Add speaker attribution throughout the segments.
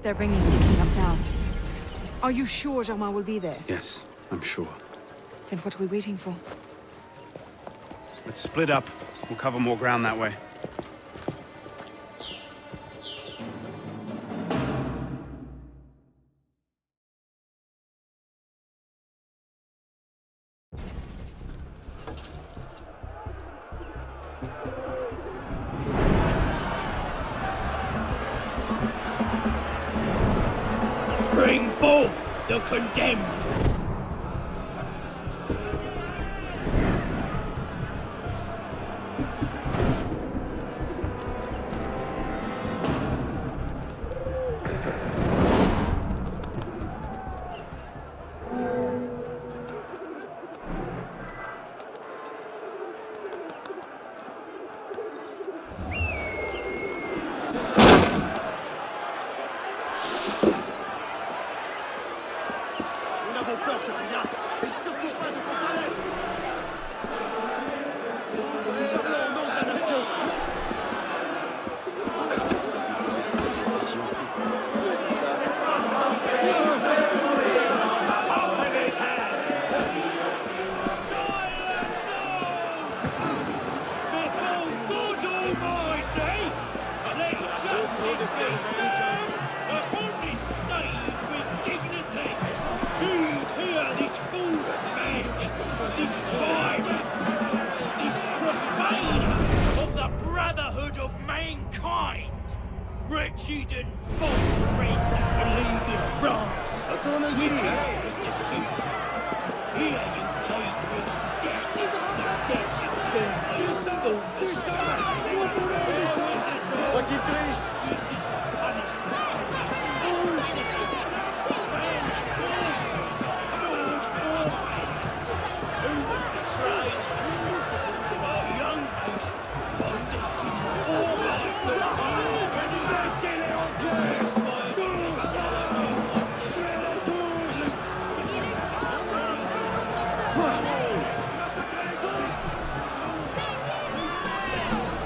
Speaker 1: They're bringing the king up now. Are you sure Germain will be there?
Speaker 2: Yes, I'm sure.
Speaker 1: Then what are we waiting for?
Speaker 2: Let's split up. We'll cover more ground that way.
Speaker 3: Bring forth the condemned! Wretched and false friend that believed in France. Here you paid with death. The debt incurred This is the punishment. All citizens, man or woman, lord or peasant, who would betray the principles of our young nation or dictate all right.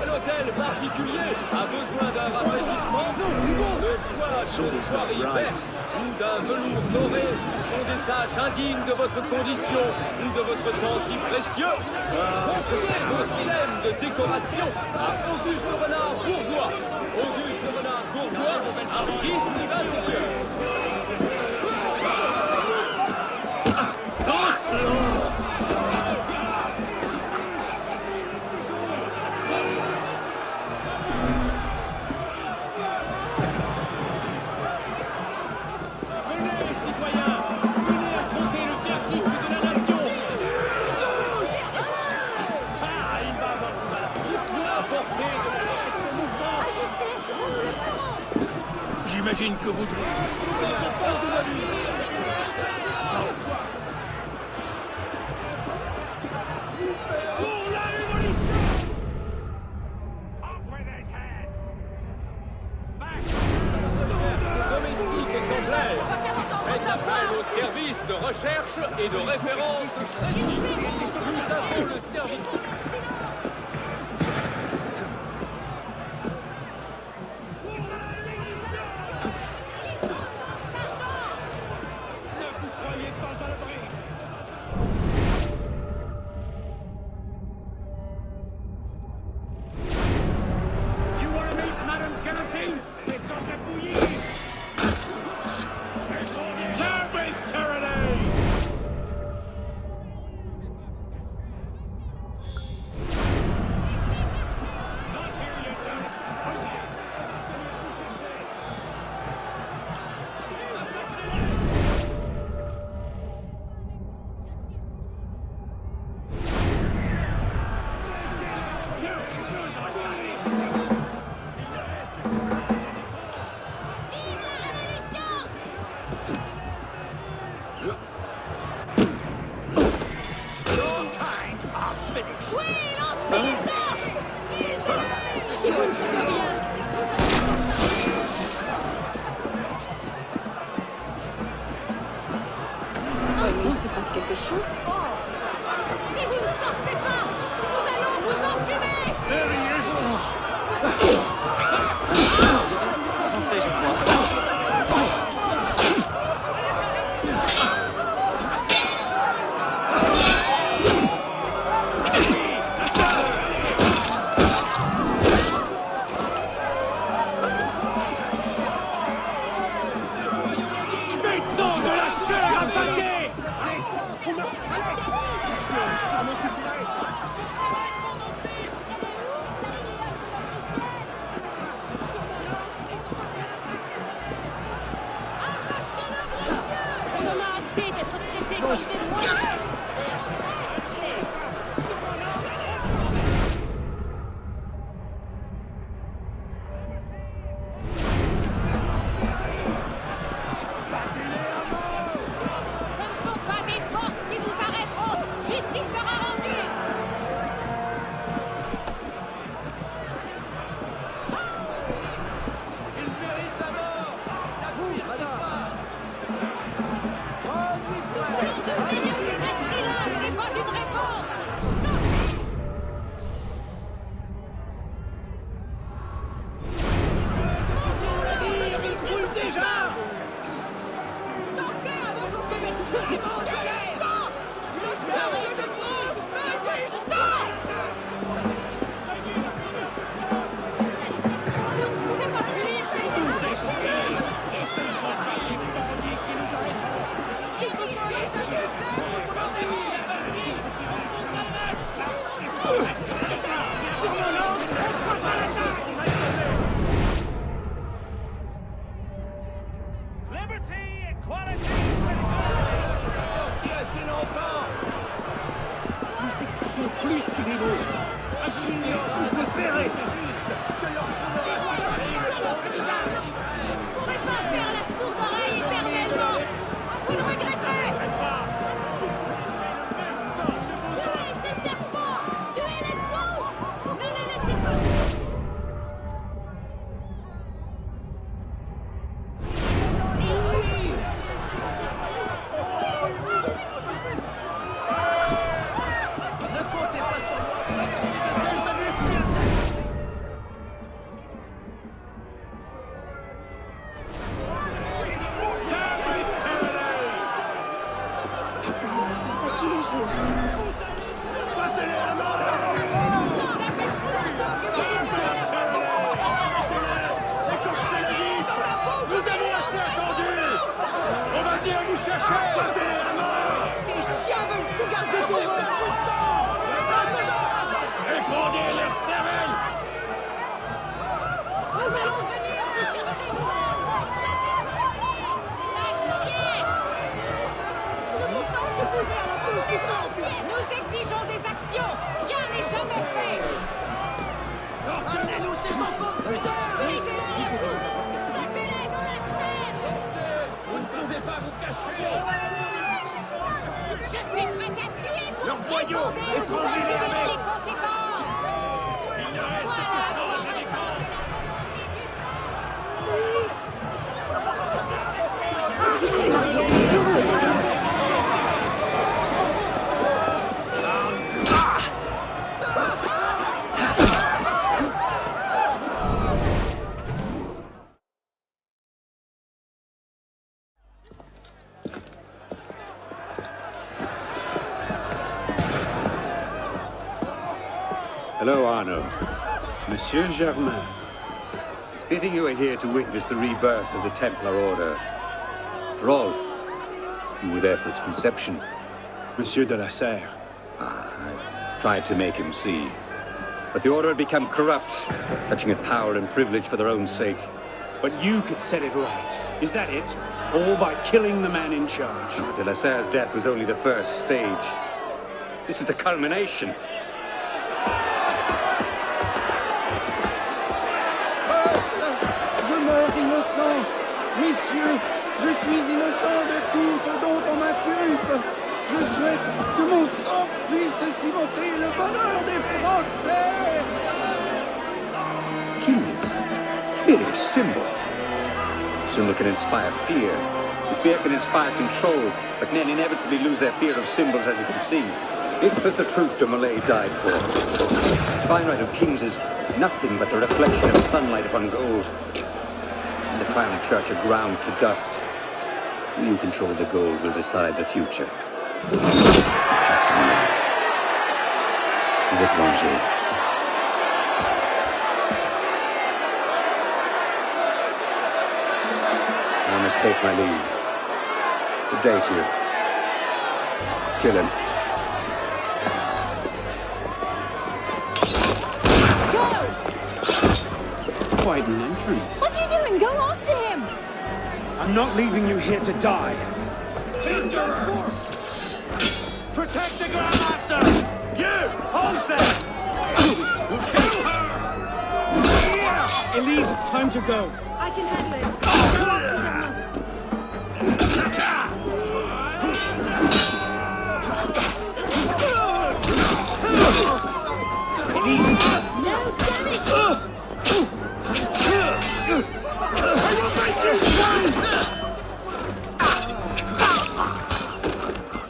Speaker 4: L'hôtel particulier a besoin d'un rafraîchissement. Le choix d'une soirée verte ou d'un velours doré sont des tâches indignes de votre condition ou de votre temps si précieux. Confiez vos dilemmes de décoration à Auguste Renard Bourgeois. Auguste Renard Bourgeois, artiste d'intérieur.
Speaker 3: J'imagine que vous... Pour la révolution!
Speaker 4: Domestique exemplaire. Faites appel au service de recherche et de référence du crédit. Nous avons le service...
Speaker 1: Il se passe quelque chose?
Speaker 5: Si vous ne sortez pas, nous allons vous enfumer!
Speaker 6: Rentrez, je crois.
Speaker 2: Hello, Arno. Monsieur Germain.
Speaker 6: It's fitting you are here to witness the rebirth of the Templar Order. After all, you were there for its conception.
Speaker 2: Monsieur de la Serre.
Speaker 6: I tried to make him see. But the Order had become corrupt, touching at power and privilege for their own sake.
Speaker 2: But you could set it right. Is that it? All by killing the man in charge.
Speaker 6: De la Serre's death was only the first stage. This is the culmination.
Speaker 7: Innocent. Messieurs, je suis innocent de tout ce dont on m'inculpe. Je souhaite que mon sang puisse cimenter le bonheur des Français.
Speaker 6: Kings. It is symbol. Symbol can inspire fear. And fear can inspire control. But men inevitably lose their fear of symbols, as you can see. This was the truth de Molay died for. The divine right of kings is nothing but the reflection of sunlight upon gold. The crown and church are ground to dust. You control the gold will decide the future. Vous êtes vengé. I must take my leave. Good day to you. Kill him.
Speaker 2: Quite an entrance.
Speaker 5: What are you doing? Go after him!
Speaker 2: I'm not leaving you here to die.
Speaker 3: Protect the Grandmaster! You! Hold them! We'll kill her!
Speaker 2: Elise, it's time to go.
Speaker 1: I can handle it. Go after Germain.
Speaker 2: Elise!
Speaker 5: No, damn it!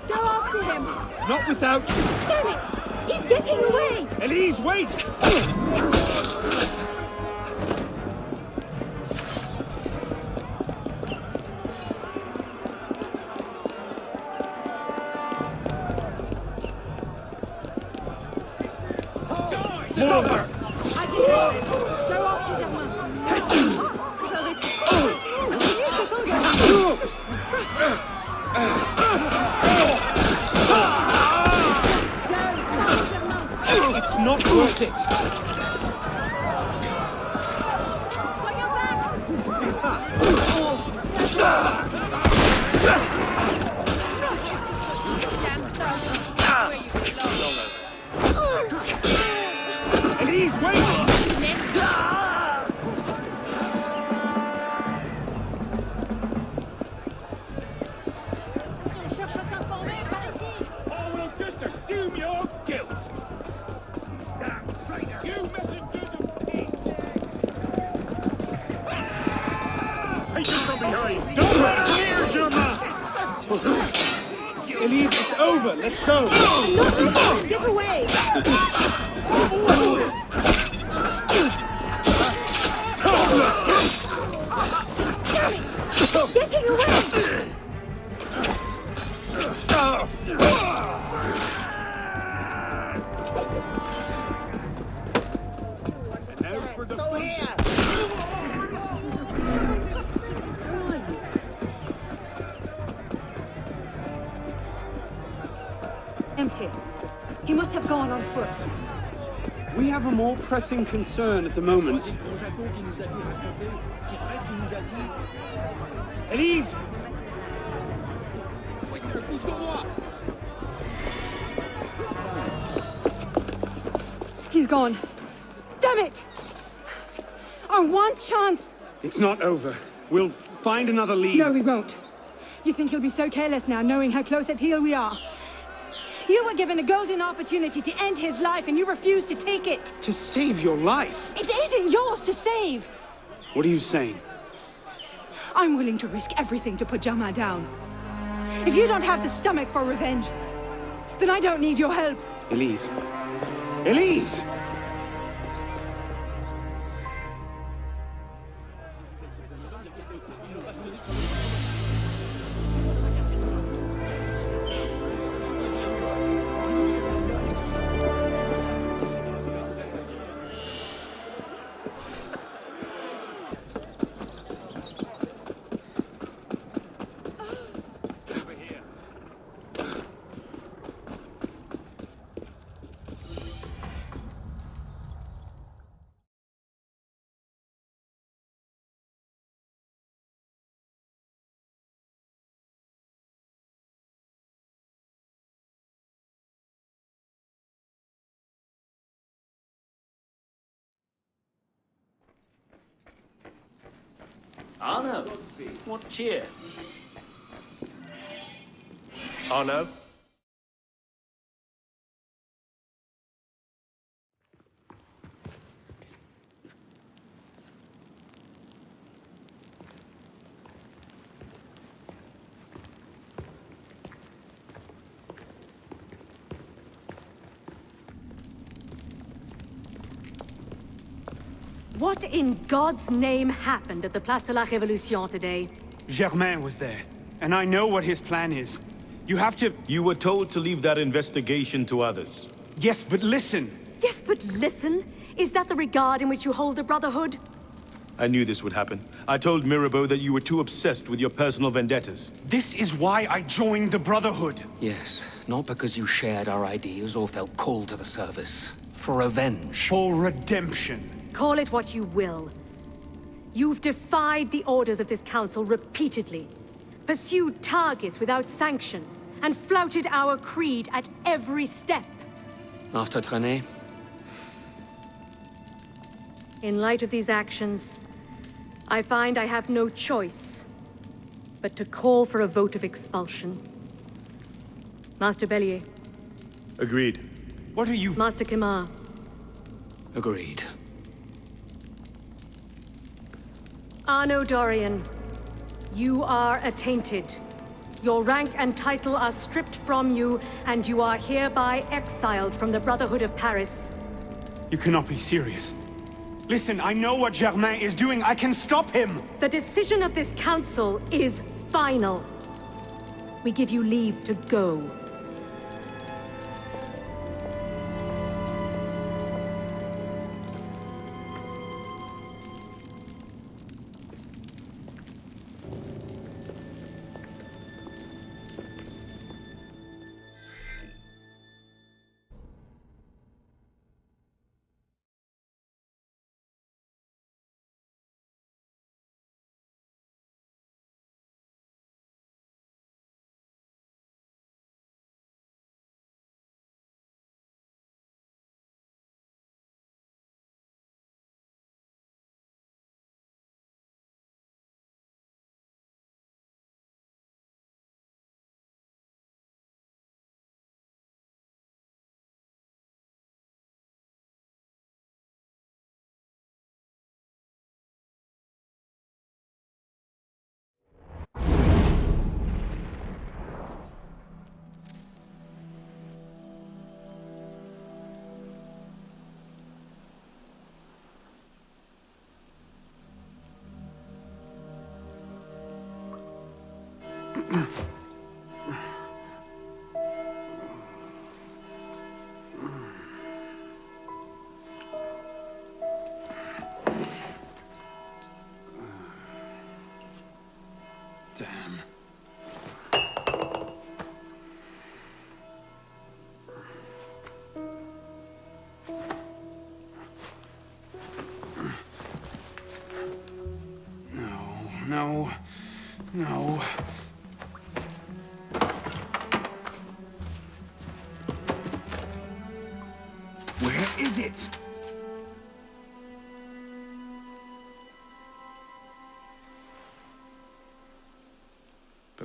Speaker 1: Go after him.
Speaker 2: Not without...
Speaker 5: Damn it! He's getting away!
Speaker 2: Elise, wait! Stop her!
Speaker 1: So off to Germain. J'aurais mieux que t'engager.
Speaker 2: It's not worth it. Elise, wait!
Speaker 5: On cherche à s'informer par ici.
Speaker 3: I will just assume your guilt. Damn traitor! You messengers of peace! Patience from behind!
Speaker 2: Don't let it clear, Germain! Elise, it's over. Let's go.
Speaker 1: Get away! Getting away!
Speaker 3: Now for the fun.
Speaker 1: Empty. He must have gone on foot.
Speaker 2: We have a more pressing concern at the moment. Elise!
Speaker 1: He's gone. Damn it! Our one chance!
Speaker 2: It's not over. We'll find another lead.
Speaker 1: No, we won't. You think he'll be so careless now, knowing how close at heel we are? You were given a golden opportunity to end his life, and you refused to take it.
Speaker 2: To save your life?
Speaker 1: It isn't yours to save.
Speaker 2: What are you saying?
Speaker 1: I'm willing to risk everything to put Germain down. If you don't have the stomach for revenge, then I don't need your help.
Speaker 2: Elise. Elise!
Speaker 4: Arno, what cheer?
Speaker 3: Arno?
Speaker 8: What in God's name happened at the Place de la Révolution today?
Speaker 2: Germain was there, and I know what his plan is. You have to...
Speaker 9: You were told to leave that investigation to others.
Speaker 2: Yes, but listen.
Speaker 8: Yes, but listen. Is that the regard in which you hold the Brotherhood?
Speaker 9: I knew this would happen. I told Mirabeau that you were too obsessed with your personal vendettas.
Speaker 2: This is why I joined the Brotherhood.
Speaker 6: Yes, not because you shared our ideas or felt called to the service. For revenge.
Speaker 2: For redemption.
Speaker 8: Call it what you will. You've defied the orders of this council repeatedly, pursued targets without sanction, and flouted our creed at every step.
Speaker 6: Master Trenet?
Speaker 8: In light of these actions, I find I have no choice but to call for a vote of expulsion. Master Bellier.
Speaker 9: Agreed.
Speaker 2: What are you...
Speaker 8: Master Kimar.
Speaker 6: Agreed.
Speaker 8: Arno Dorian, you are attainted. Your rank and title are stripped from you, and you are hereby exiled from the Brotherhood of Paris.
Speaker 2: You cannot be serious. Listen, I know what Germain is doing. I can stop him!
Speaker 8: The decision of this council is final. We give you leave to go.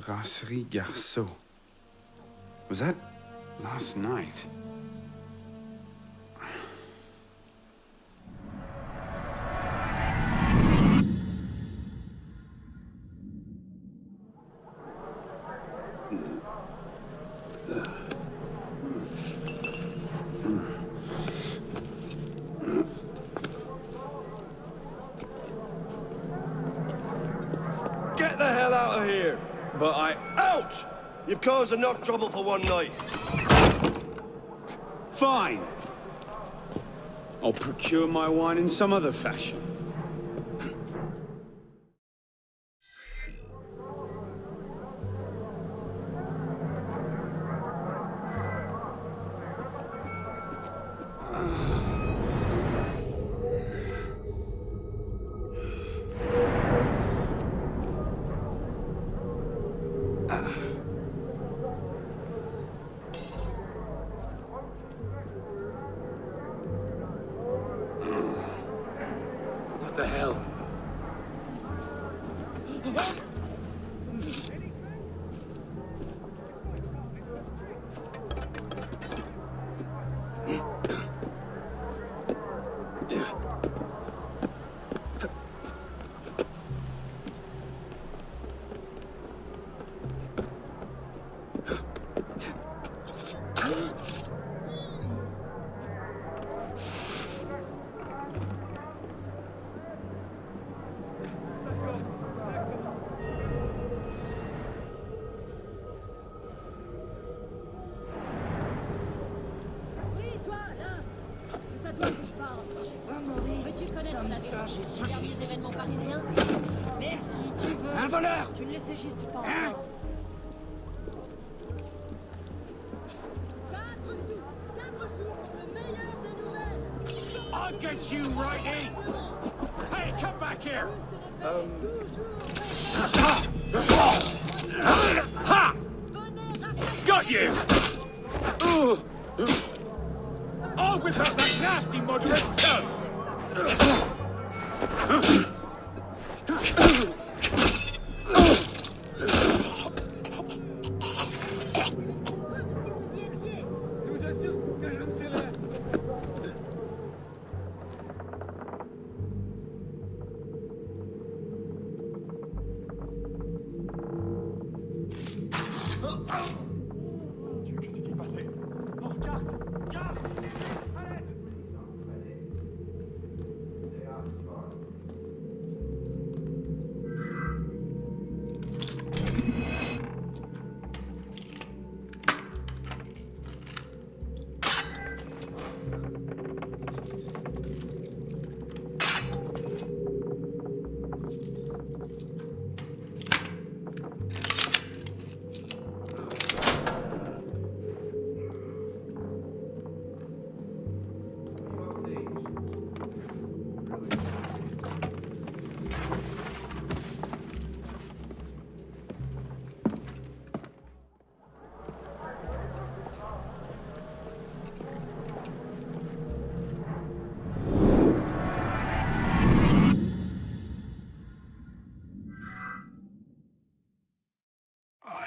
Speaker 7: Brasserie Garceau. Was that last night?
Speaker 3: Get the hell out of here!
Speaker 7: But
Speaker 3: Ouch! You've caused enough trouble for one night.
Speaker 7: Fine. I'll procure my wine in some other fashion.
Speaker 4: What the hell?
Speaker 5: Oui, toi, là! C'est à toi que je parle. Veux-tu connaître la démarche des derniers événements parisiens? Mais si tu veux...
Speaker 2: Un voleur!
Speaker 5: Tu ne le sais juste pas
Speaker 2: Hein?
Speaker 5: encore. 4 sous pour le meilleur des nouvelles!
Speaker 2: I'll get you, righty! Hey, come back here! Ha! Got you! I'll whip out that nasty moderate son!
Speaker 5: Vous y étiez!
Speaker 2: Je vous assure que je ne sais rien.
Speaker 3: Qu'est-ce qui s'est passé? Oh, garde! Garde!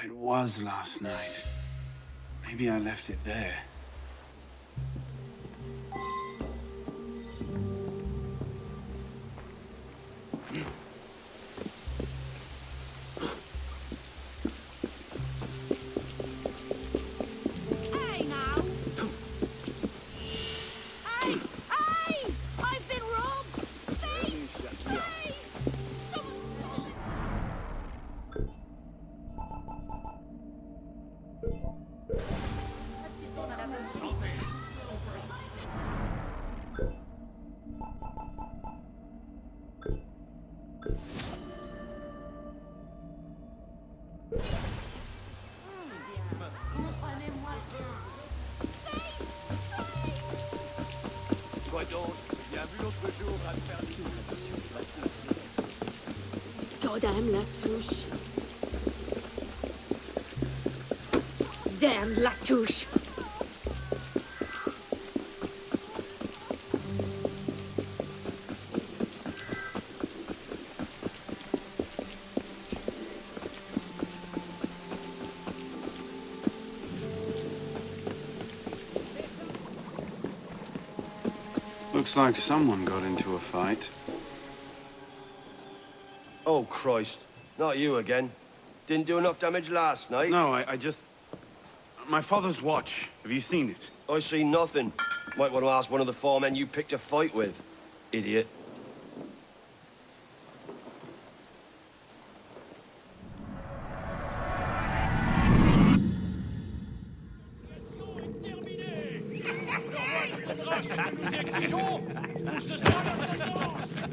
Speaker 7: It was last night. Maybe I left it there.
Speaker 5: Hey, now! Hey! Hey! I've been robbed! Thief! Hey!
Speaker 3: Toi donc, j'ai bien vu l'autre jour à me faire des
Speaker 5: Goddamn la touche! Damn la touche!
Speaker 10: Looks like someone got into a fight.
Speaker 11: Oh, Christ. Not you again. Didn't do enough damage last night.
Speaker 10: No, I just... My father's watch. Have you seen it?
Speaker 11: I see nothing. Might want to ask one of the four men you picked a fight with. Idiot.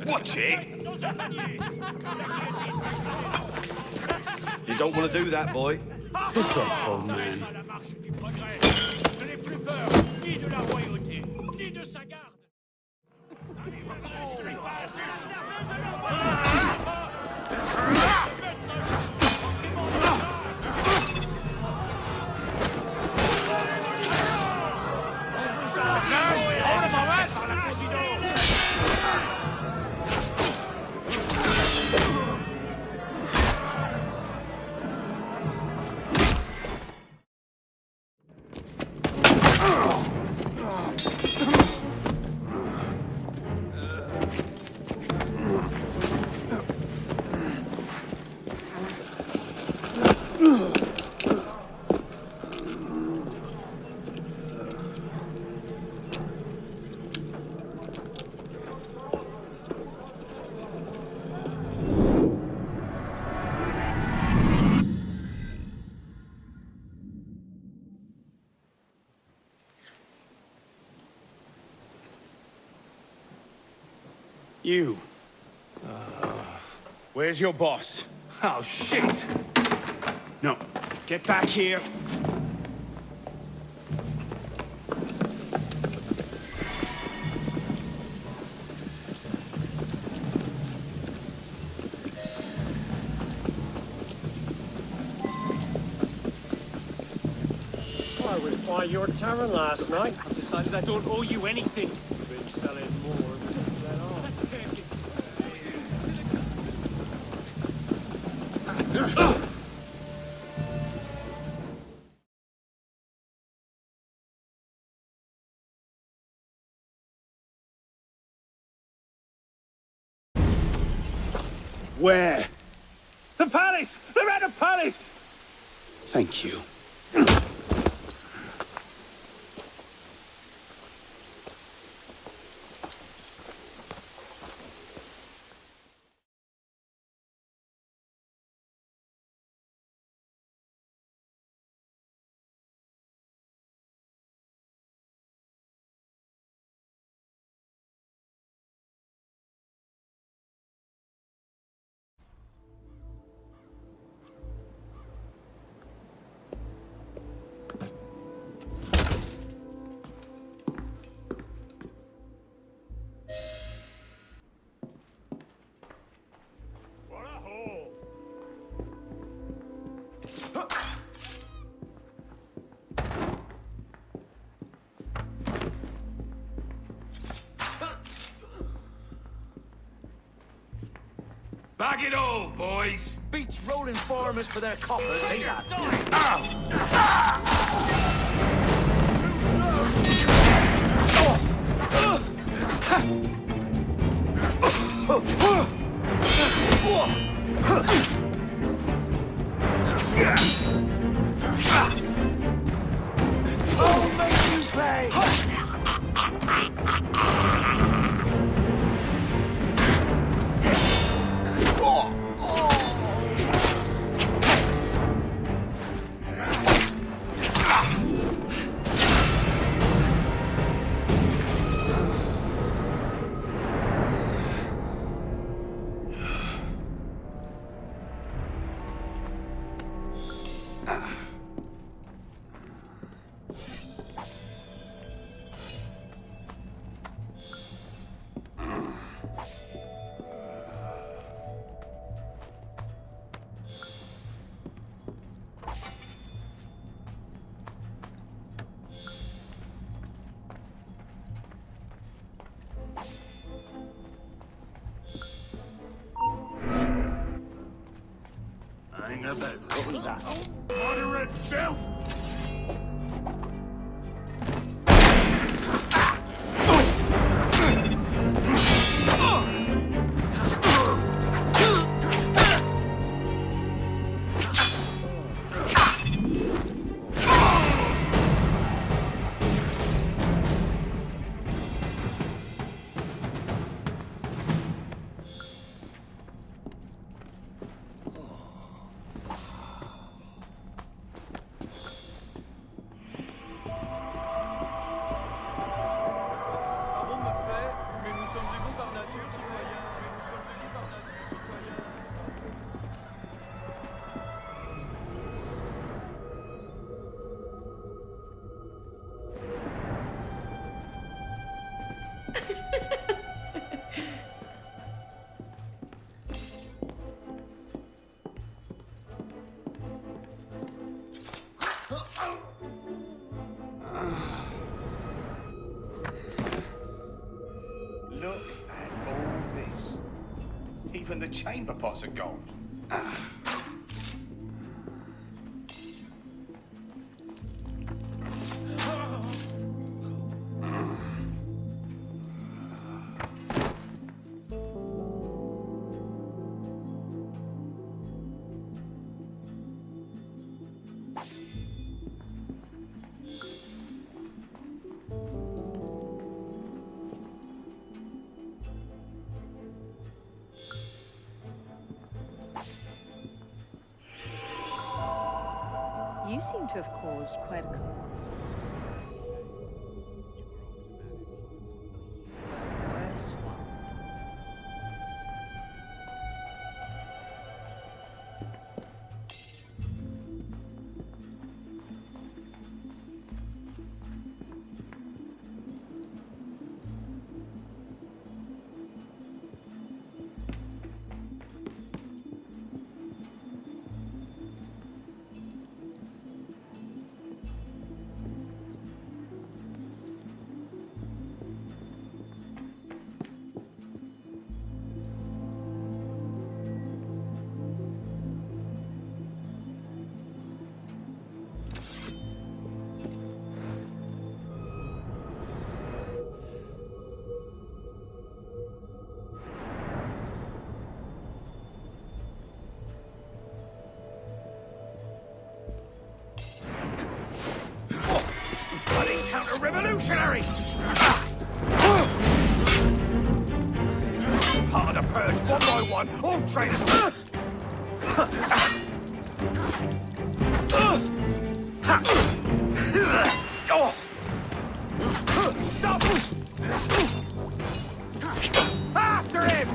Speaker 3: Watch it!
Speaker 11: You don't want to do that, boy.
Speaker 10: Piss off, old man. You. Where's your boss?
Speaker 3: Oh, shit!
Speaker 10: No. Get back here.
Speaker 12: I was by your tavern last night.
Speaker 3: I've decided I don't owe you anything.
Speaker 12: You've been selling more than all.
Speaker 10: Where?
Speaker 3: The palace! They're at the palace!
Speaker 10: Thank you.
Speaker 3: Bag it all, boys!
Speaker 11: Beats rolling farmers for their coppers, ain't that?
Speaker 3: I'll make you pay!
Speaker 11: Hang about. What was that?
Speaker 3: Moderate filth!
Speaker 10: Look at all this. Even the chamber pots are gold.
Speaker 13: You seem to have caused quite a... worse one.
Speaker 10: Counter-revolutionary! Part of the purge, one by one, all traitors! Stop! After him!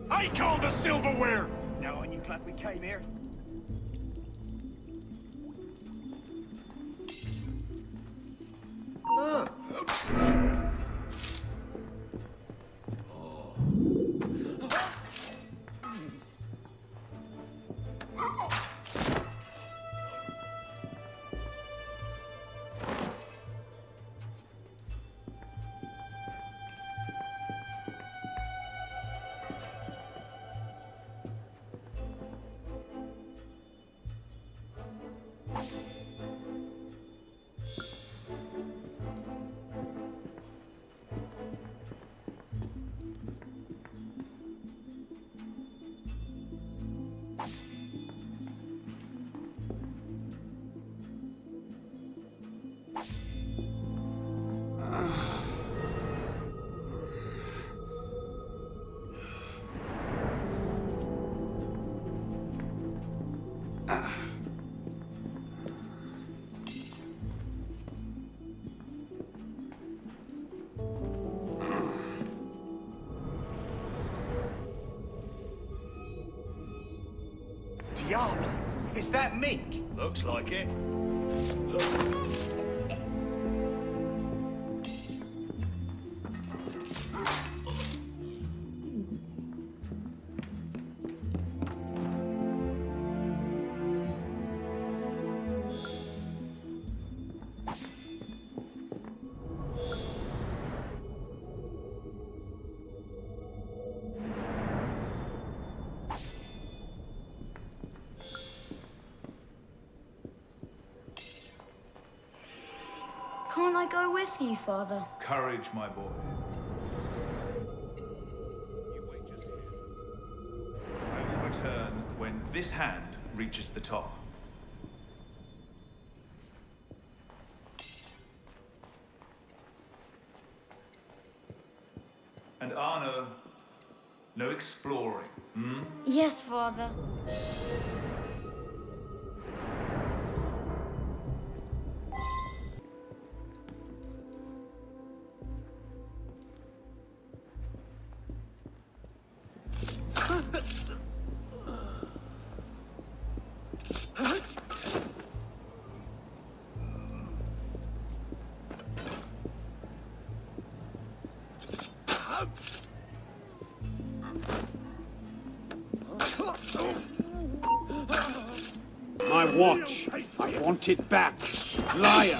Speaker 10: I call the silverware! Now, aren't you glad we came here? Diable! Is that Mink? Looks like it.
Speaker 14: Can't I go with you, Father?
Speaker 15: Courage, my boy. I will return when this hand reaches the top. And Arno No exploring, hmm?
Speaker 14: Yes, Father.
Speaker 2: My watch. I want it back. Liar.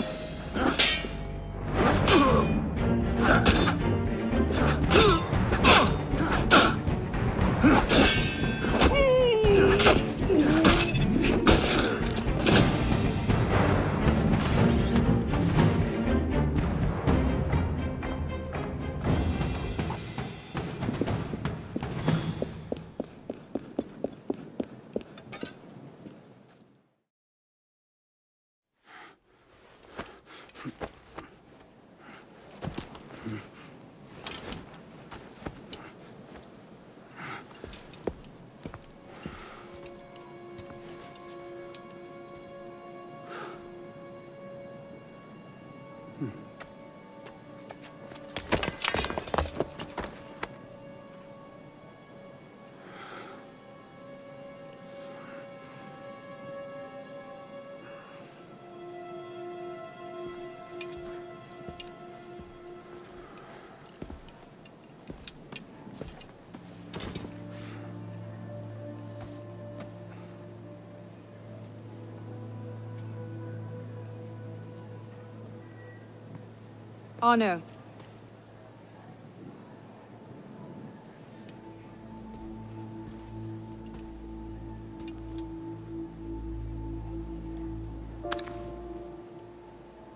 Speaker 1: Arno.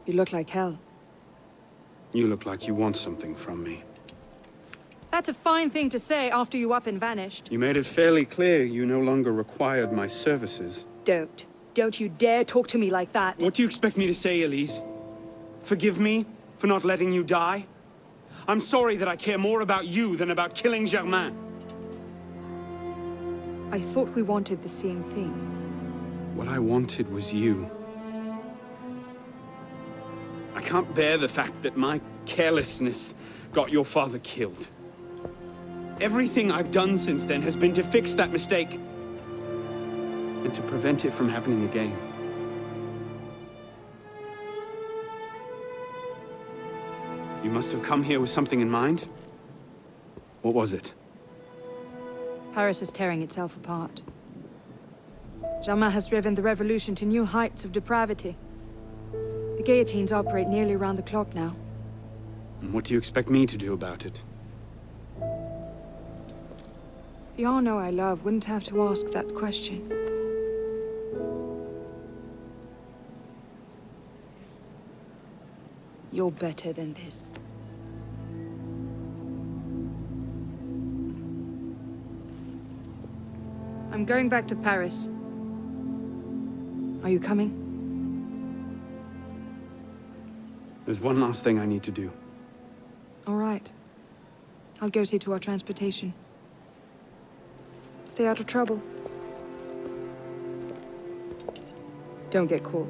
Speaker 1: You look like hell.
Speaker 2: You look like you want something from me.
Speaker 1: That's a fine thing to say after you up and vanished.
Speaker 2: You made it fairly clear you no longer required my services.
Speaker 1: Don't you dare talk to me like that.
Speaker 2: What do you expect me to say, Elise? Forgive me for not letting you die? I'm sorry that I care more about you than about killing Germain.
Speaker 1: I thought we wanted the same thing.
Speaker 2: What I wanted was you. I can't bear the fact that my carelessness got your father killed. Everything I've done since then has been to fix that mistake and to prevent it from happening again. You must have come here with something in mind. What was it?
Speaker 1: Paris is tearing itself apart. Germain has driven the revolution to new heights of depravity. The guillotines operate nearly around the clock now.
Speaker 2: And what do you expect me to do about it?
Speaker 1: The Arno I love wouldn't have to ask that question. You're better than this. I'm going back to Paris. Are you coming?
Speaker 2: There's one last thing I need to do.
Speaker 1: All right. I'll go see to our transportation. Stay out of trouble. Don't get caught.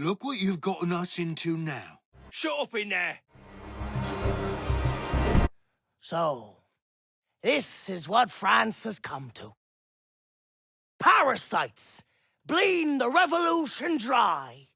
Speaker 16: Look what you've gotten us into now.
Speaker 3: Shut up in there! So, this is what France has come to. Parasites, bleeding the revolution dry.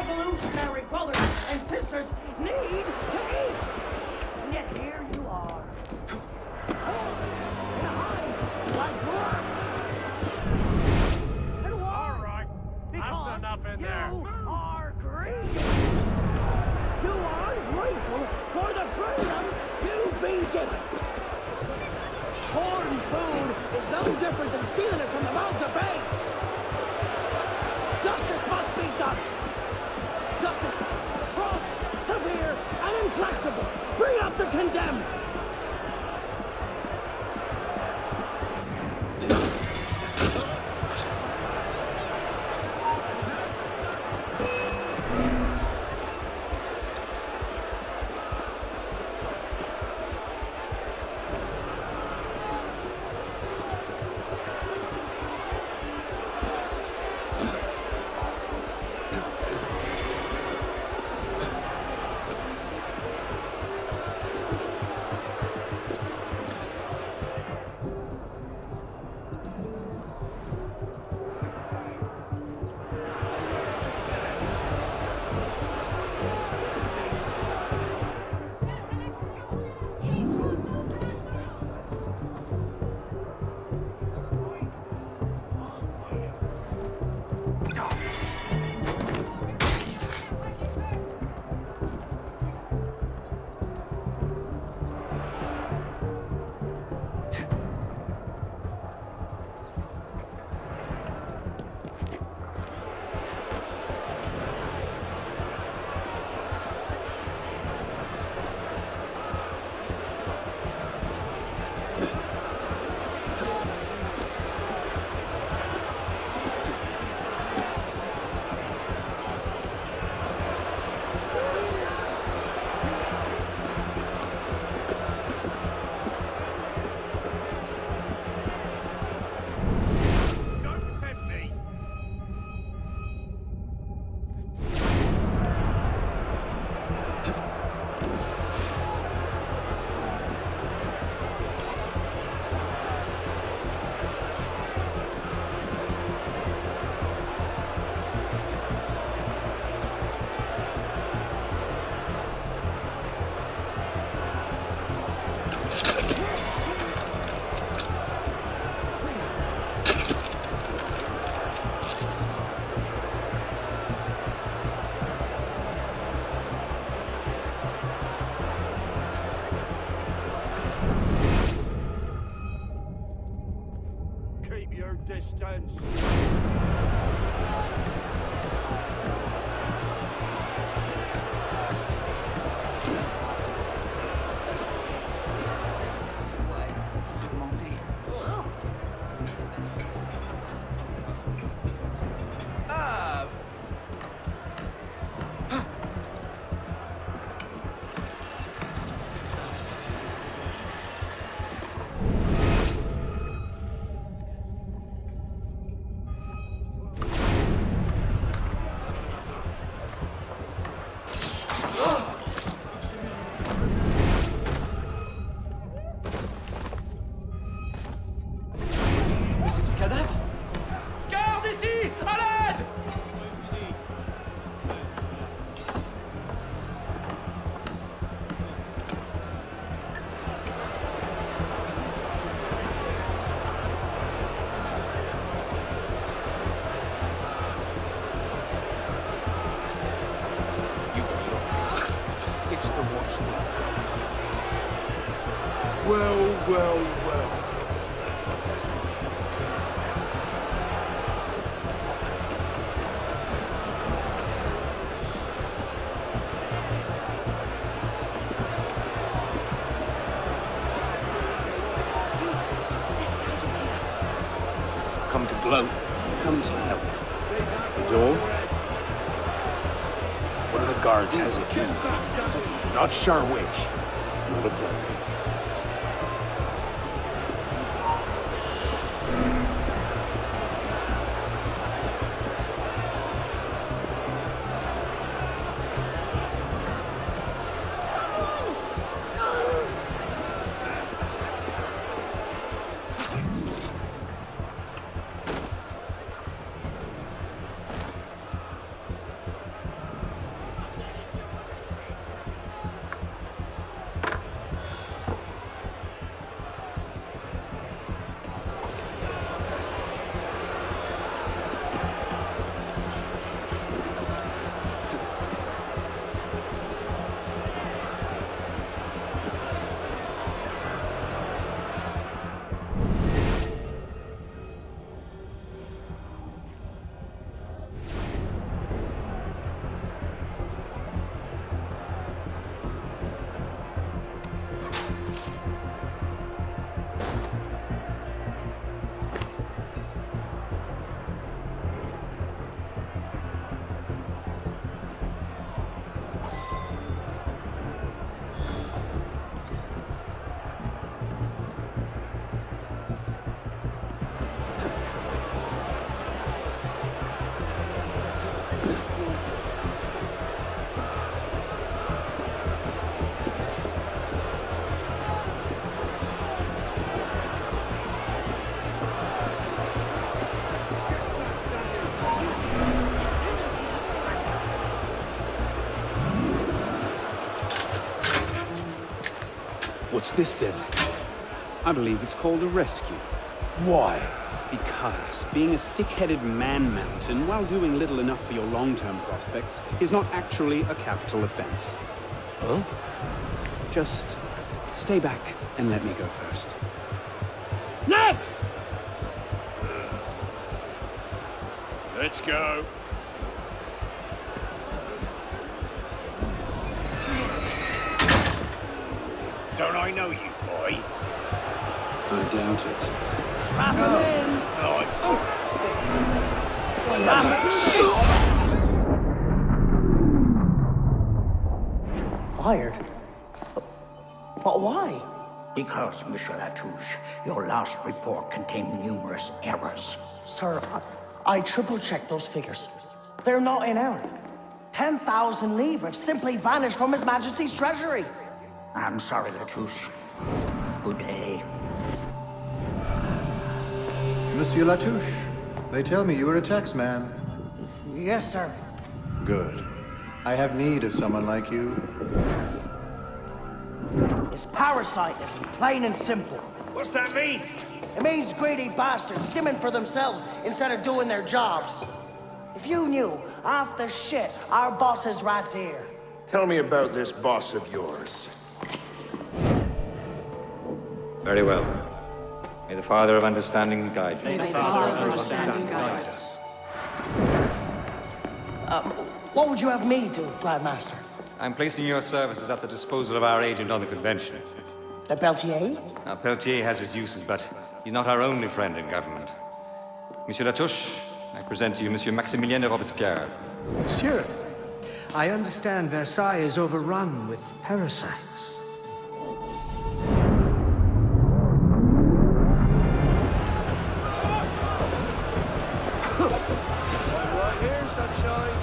Speaker 5: revolutionary brothers and sisters need to eat. And yet here you are.
Speaker 12: All right. That's enough in there.
Speaker 5: You are greedy. You are ungrateful for the freedom you've been given. Foreign food is no different than stealing it from the mouths of babes. Justice must be done. Justice, prompt, severe, and inflexible. Bring up the condemned.
Speaker 7: well, well, well.
Speaker 17: Come to gloat.
Speaker 2: Come to help. The door?
Speaker 17: One of the guards has a key. Not sure which.
Speaker 2: Not a problem.
Speaker 17: What's this then?
Speaker 2: I believe it's called a rescue.
Speaker 17: Why?
Speaker 2: Because being a thick-headed man-mountain, while doing little enough for your long-term prospects, is not actually a capital offense.
Speaker 17: Huh?
Speaker 2: Just stay back and let me go first.
Speaker 3: Next! Let's go. Don't I know you, boy?
Speaker 2: I doubt it.
Speaker 3: Trap him in!
Speaker 18: Fired? But why?
Speaker 19: Because, Monsieur Latouche, your last report contained numerous errors.
Speaker 18: Sir, I triple-checked those figures. They're not in error. 10,000 livres have simply vanished from His Majesty's treasury.
Speaker 19: I'm sorry, Latouche. Good day.
Speaker 20: Monsieur Latouche, they tell me you are a taxman.
Speaker 18: Yes, sir.
Speaker 20: Good. I have need of someone like you.
Speaker 18: It's parasitism, plain and simple.
Speaker 3: What's that mean?
Speaker 18: It means greedy bastards skimming for themselves instead of doing their jobs. If you knew half the shit our bosses rats here.
Speaker 10: Tell me about this boss of yours.
Speaker 6: Very well. May the Father of Understanding guide you.
Speaker 1: May the Father of Understanding guide us.
Speaker 18: What would you have me do, Grand Master?
Speaker 6: I'm placing your services at the disposal of our agent on the convention.
Speaker 18: The Peltier?
Speaker 6: Now, Peltier has his uses, but he's not our only friend in government. Monsieur Latouche, I present to you Monsieur Maximilien de Robespierre.
Speaker 21: Monsieur, I understand Versailles is overrun with parasites.
Speaker 3: Right here, sunshine.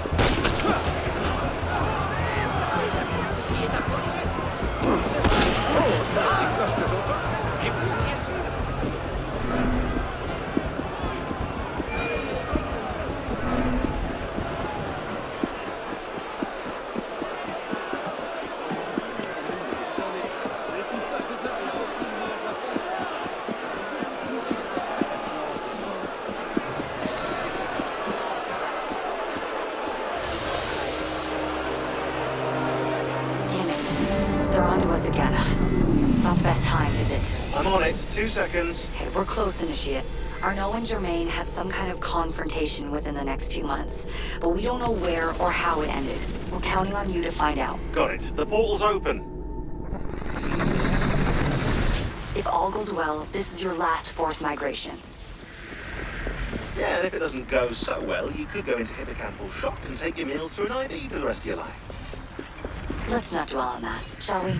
Speaker 11: I'm on it. 2 seconds.
Speaker 9: Okay, we're close, Initiate. Arnaud and Germain had some kind of confrontation within the next few months, but we don't know where or how it ended. We're counting on you to find out.
Speaker 11: Got it. The portal's open.
Speaker 9: If all goes well, this is your last forced migration.
Speaker 11: Yeah, and if it doesn't go so well, you could go into hippocampal shock and take your meals through an IV for the rest of your life.
Speaker 9: Let's not dwell on that, shall we?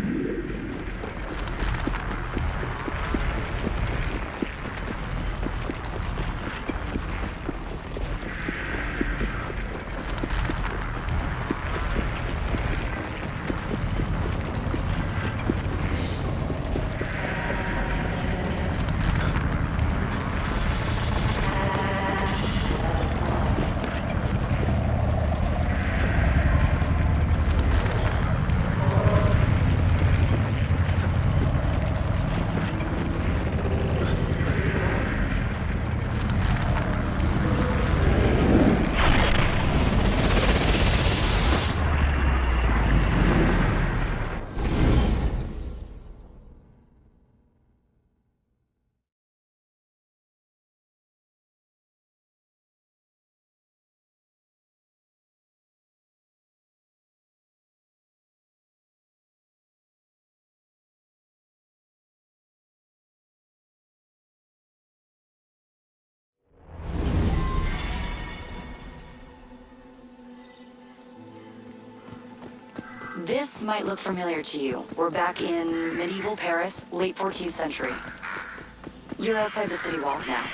Speaker 9: This might look familiar to you. We're back in medieval Paris, late 14th century. You're outside the city walls now.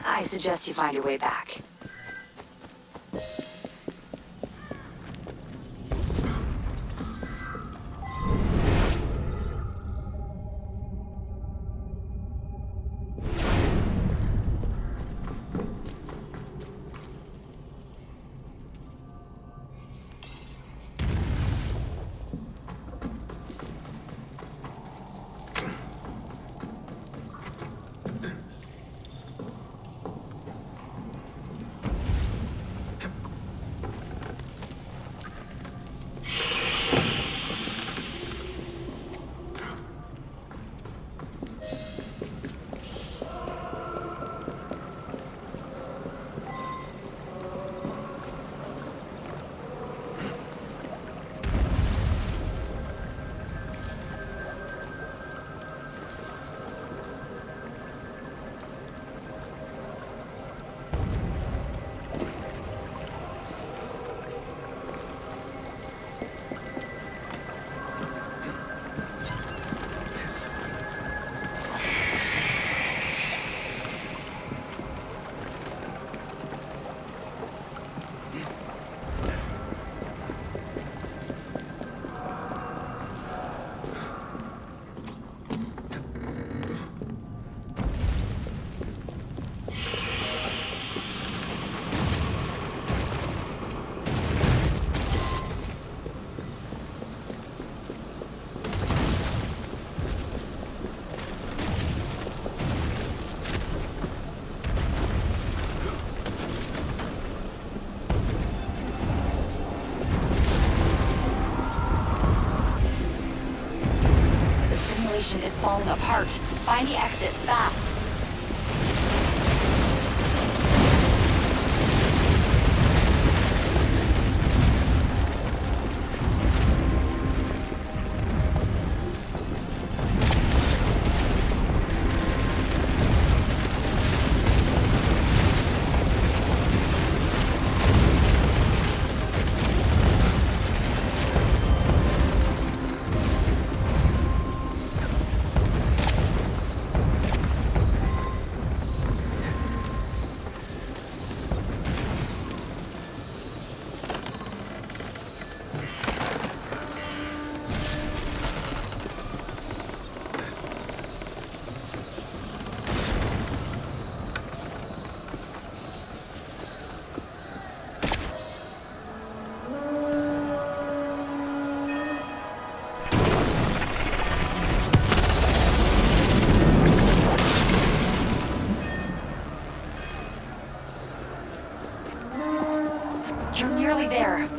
Speaker 9: I suggest you find your way back. Is falling apart. Find the exit, fast. You're nearly there.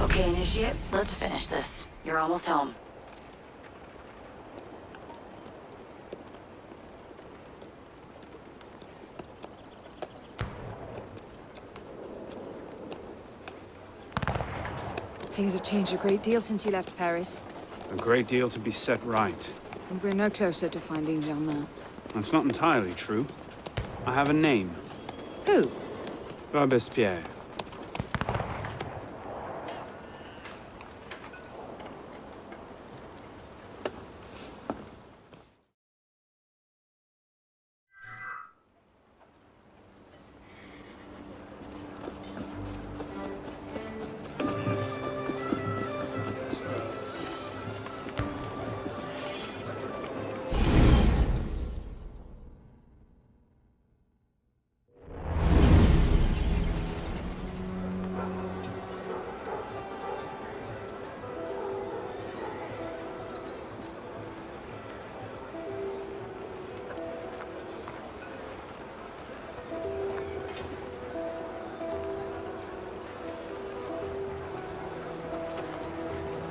Speaker 9: Okay, Initiate, let's finish this. You're almost home.
Speaker 1: Things have changed a great deal since you left Paris.
Speaker 2: A great deal to be set right.
Speaker 1: And we're no closer to finding Germain.
Speaker 2: That's not entirely true. I have a name.
Speaker 1: Who?
Speaker 2: Robespierre.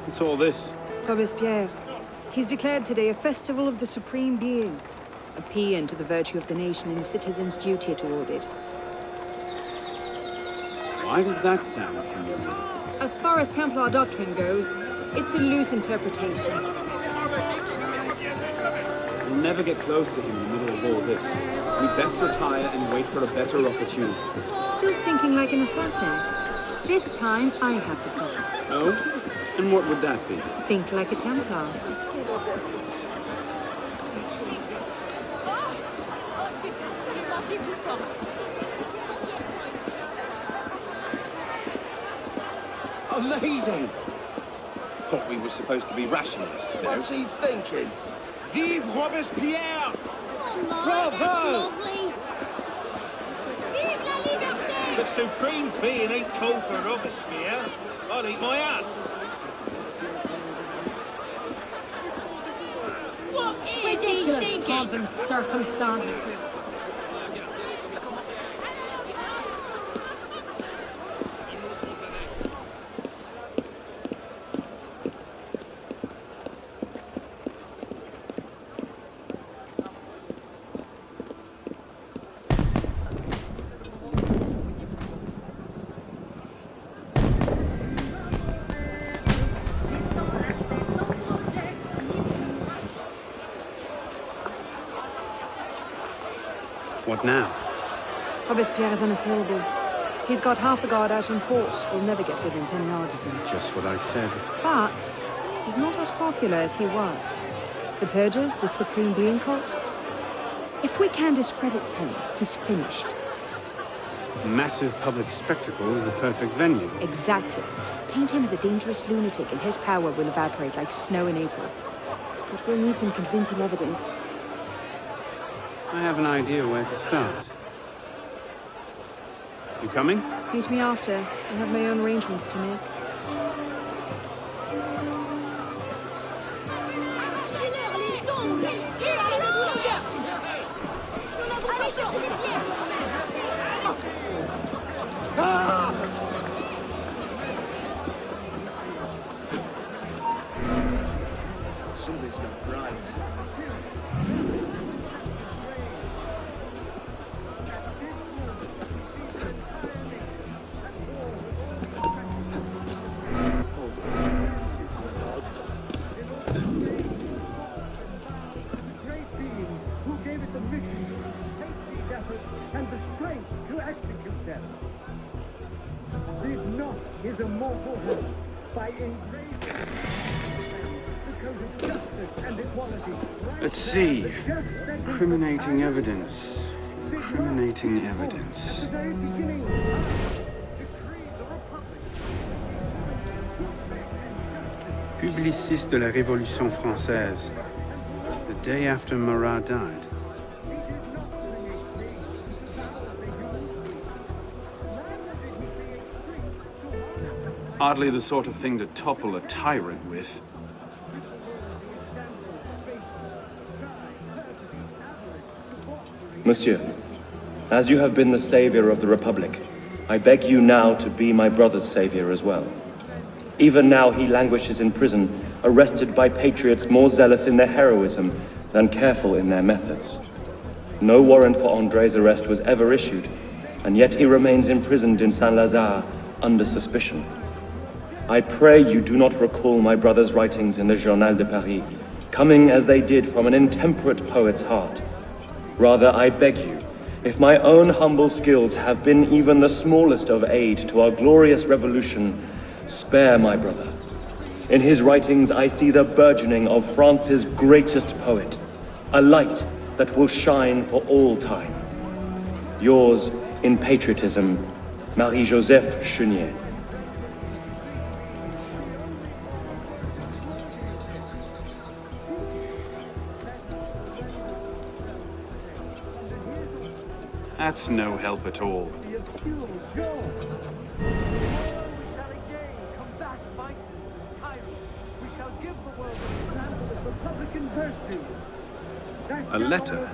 Speaker 2: What's all this?
Speaker 1: Robespierre. He's declared today a festival of the Supreme Being. A paean to the virtue of the nation and the citizen's duty toward it.
Speaker 2: Why does that sound familiar?
Speaker 1: As far as Templar doctrine goes, it's a loose interpretation.
Speaker 2: We'll never get close to him in the middle of all this. We'd best retire and wait for a better opportunity.
Speaker 1: Still thinking like an assassin. This time, I have the plan.
Speaker 2: Oh? And what would that be?
Speaker 1: Think like a Templar.
Speaker 3: Amazing!
Speaker 10: Thought we were supposed to be rationalists.
Speaker 3: What's he thinking? Vive Robespierre!
Speaker 5: Bravo!
Speaker 3: The Supreme Being ain't called for Robespierre. I'll eat my hat.
Speaker 5: What is ridiculous pomp and circumstance?
Speaker 2: What now?
Speaker 1: Robespierre is unassailable. He's got half the guard out in force. We'll never get within 10 yards of him.
Speaker 2: Just what I said.
Speaker 1: But he's not as popular as he was. The Purgers, the Supreme Being cult. If we can discredit him, he's finished.
Speaker 2: A massive public spectacle is the perfect venue.
Speaker 1: Exactly. Paint him as a dangerous lunatic and his power will evaporate like snow in April. But we'll need some convincing evidence.
Speaker 2: I have an idea where to start. You coming?
Speaker 1: Meet me after. I have my own arrangements to make.
Speaker 5: Arrachez-leur les ongles et la langue! Allez chercher des pierres!
Speaker 3: Ah! Somebody's not right.
Speaker 8: And the strength to execute them. Did not his immortal hope by engraving the code of justice and equality.
Speaker 2: Let's see. Incriminating evidence. Incriminating evidence. Publiciste de la Révolution française. The day after Marat died. Hardly the sort of thing to topple a tyrant with.
Speaker 4: Monsieur, as you have been the savior of the Republic,
Speaker 13: I beg you now to be my brother's savior as well. Even now he languishes in prison, arrested by patriots more zealous in their heroism than careful in their methods. No warrant for André's arrest was ever issued, and yet he remains imprisoned in Saint-Lazare under suspicion. I pray you do not recall my brother's writings in the Journal de Paris, coming as they did from an intemperate poet's heart. Rather, I beg you, if my own humble skills have been even the smallest of aid to our glorious revolution, spare my brother. In his writings, I see the burgeoning of France's greatest poet, a light that will shine for all time. Yours, in patriotism, Marie-Joseph Chenier.
Speaker 2: That's no help at all. A letter.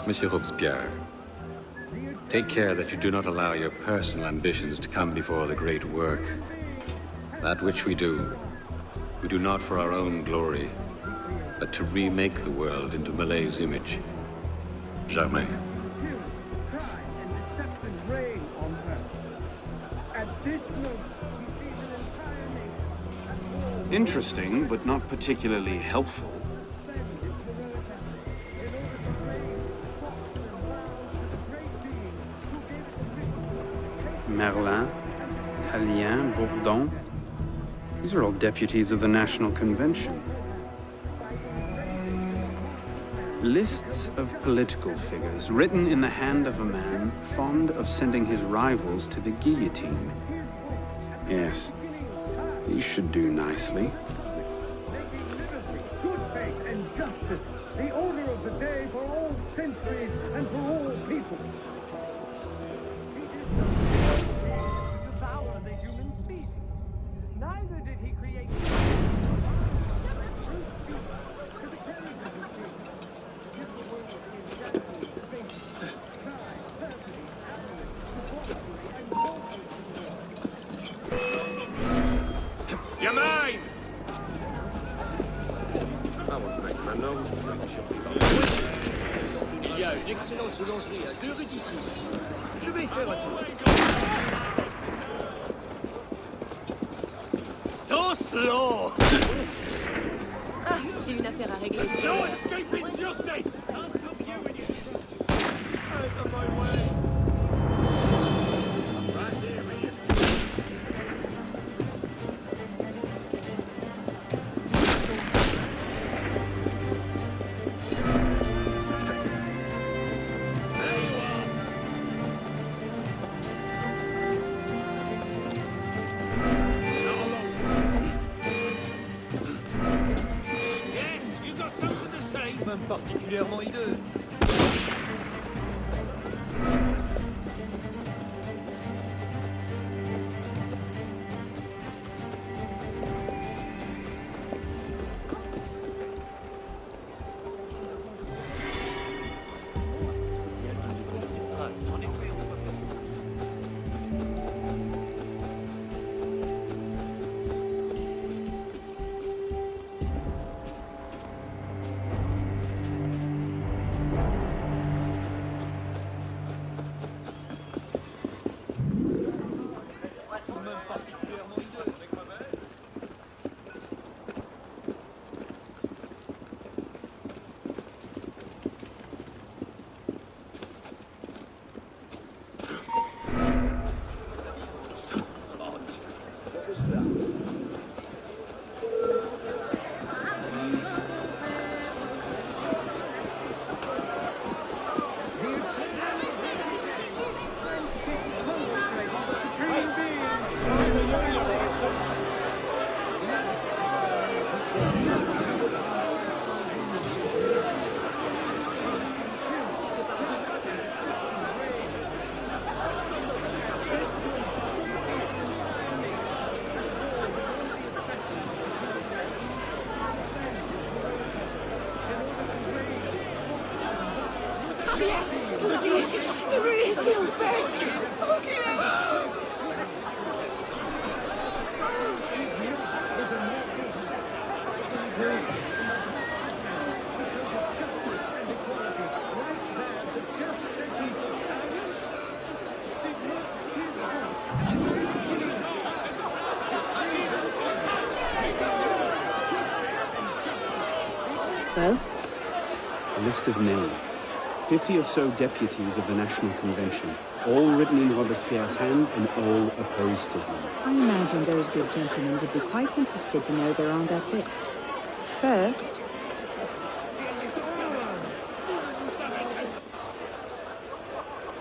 Speaker 6: Monsieur Robespierre, take care that you do not allow your personal ambitions to come before the great work. That which we do not for our own glory, but to remake the world into Malay's image. Germain.
Speaker 2: Interesting, but not particularly helpful. Merlin, Tallien, Bourdon. These are all deputies of the National Convention. Lists of political figures written in the hand of a man fond of sending his rivals to the guillotine. Yes, these should do nicely.
Speaker 8: Good faith and justice, the order of the day for all centuries and for all people. Devour the human species. Neither did he create.
Speaker 12: You're mine!
Speaker 4: Il y a une excellente boulangerie à 2 rues d'ici. Je vais y faire un tour. So slow!
Speaker 5: Ah, j'ai une affaire à régler.
Speaker 12: No escaping justice!
Speaker 4: Même particulièrement hideux.
Speaker 5: maudit! Ne me laissez en paix! Enculé!
Speaker 1: Well?
Speaker 2: A list of names. 50 or so deputies of the National Convention, all written in Robespierre's hand and all opposed to him.
Speaker 1: I imagine those good gentlemen would be quite interested to know they're on that list. First...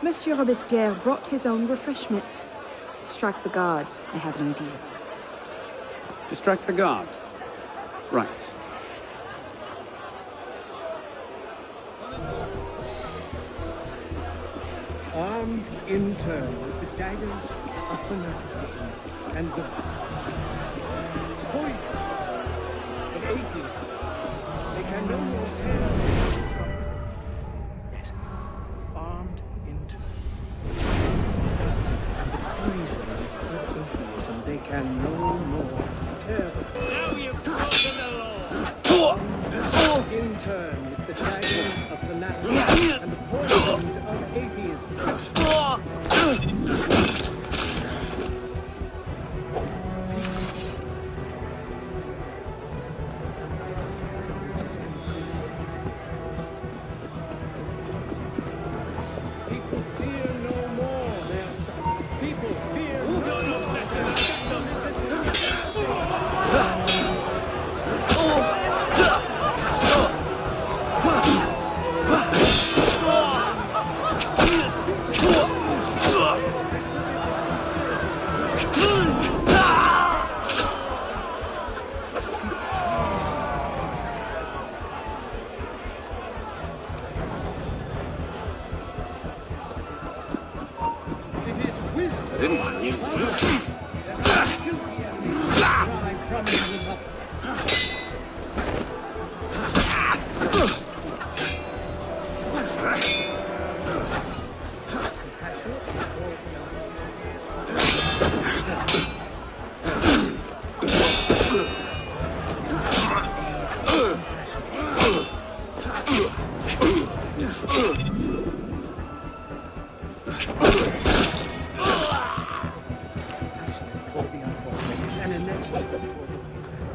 Speaker 1: Monsieur Robespierre brought his own refreshments. Distract the guards, I have an idea.
Speaker 2: Distract the guards? Right.
Speaker 21: Armed in turn with the daggers of fanaticism and the poison of atheism, they can no more tear from... Yes, armed in turn. And the poisons of atheism, they can no more tear.
Speaker 3: Now you've broken the law!
Speaker 21: In turn with the daggers of fanaticism and the poisons of atheism. People fear no more their son. People fear no more.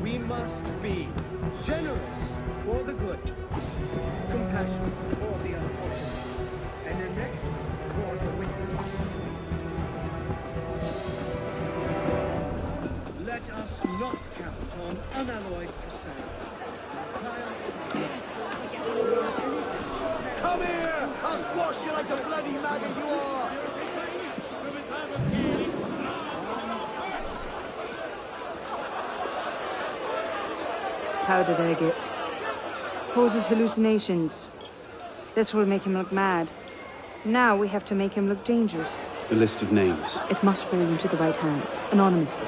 Speaker 21: We must be generous toward the good, compassionate toward the unfortunate, and inexorable toward the wicked. Let us not count on unalloyed prosperity.
Speaker 7: Come here! I'll squash you like the bloody maggot you are!
Speaker 1: How did I get? Causes hallucinations. This will make him look mad. Now we have to make him look dangerous.
Speaker 2: The list of names.
Speaker 1: It must fall into the right hands, anonymously.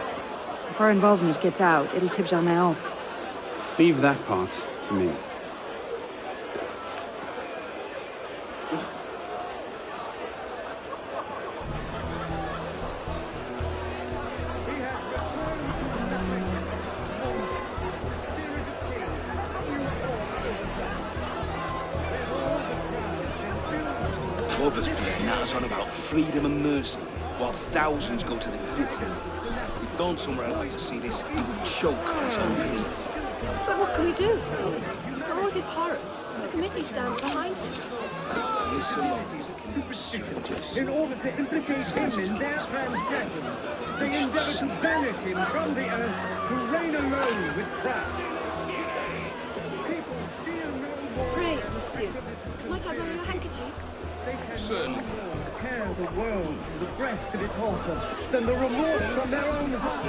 Speaker 1: If our involvement gets out, it'll tip Germain off.
Speaker 2: Leave that part to me.
Speaker 15: Robespierre natters on about freedom and mercy, while thousands go to the guillotine. We've gone somewhere I'd like to see this choke his own belief.
Speaker 22: But what can we do? For all his horrors, the committee stands behind him.
Speaker 21: In order to implicate him in their transgressions, they endeavor to banish him from the earth to reign alone with pride.
Speaker 22: Pray, monsieur. Might I borrow your handkerchief?
Speaker 15: Certainly.
Speaker 21: Tear the world from the breast of its author, than the remorse from their own heart.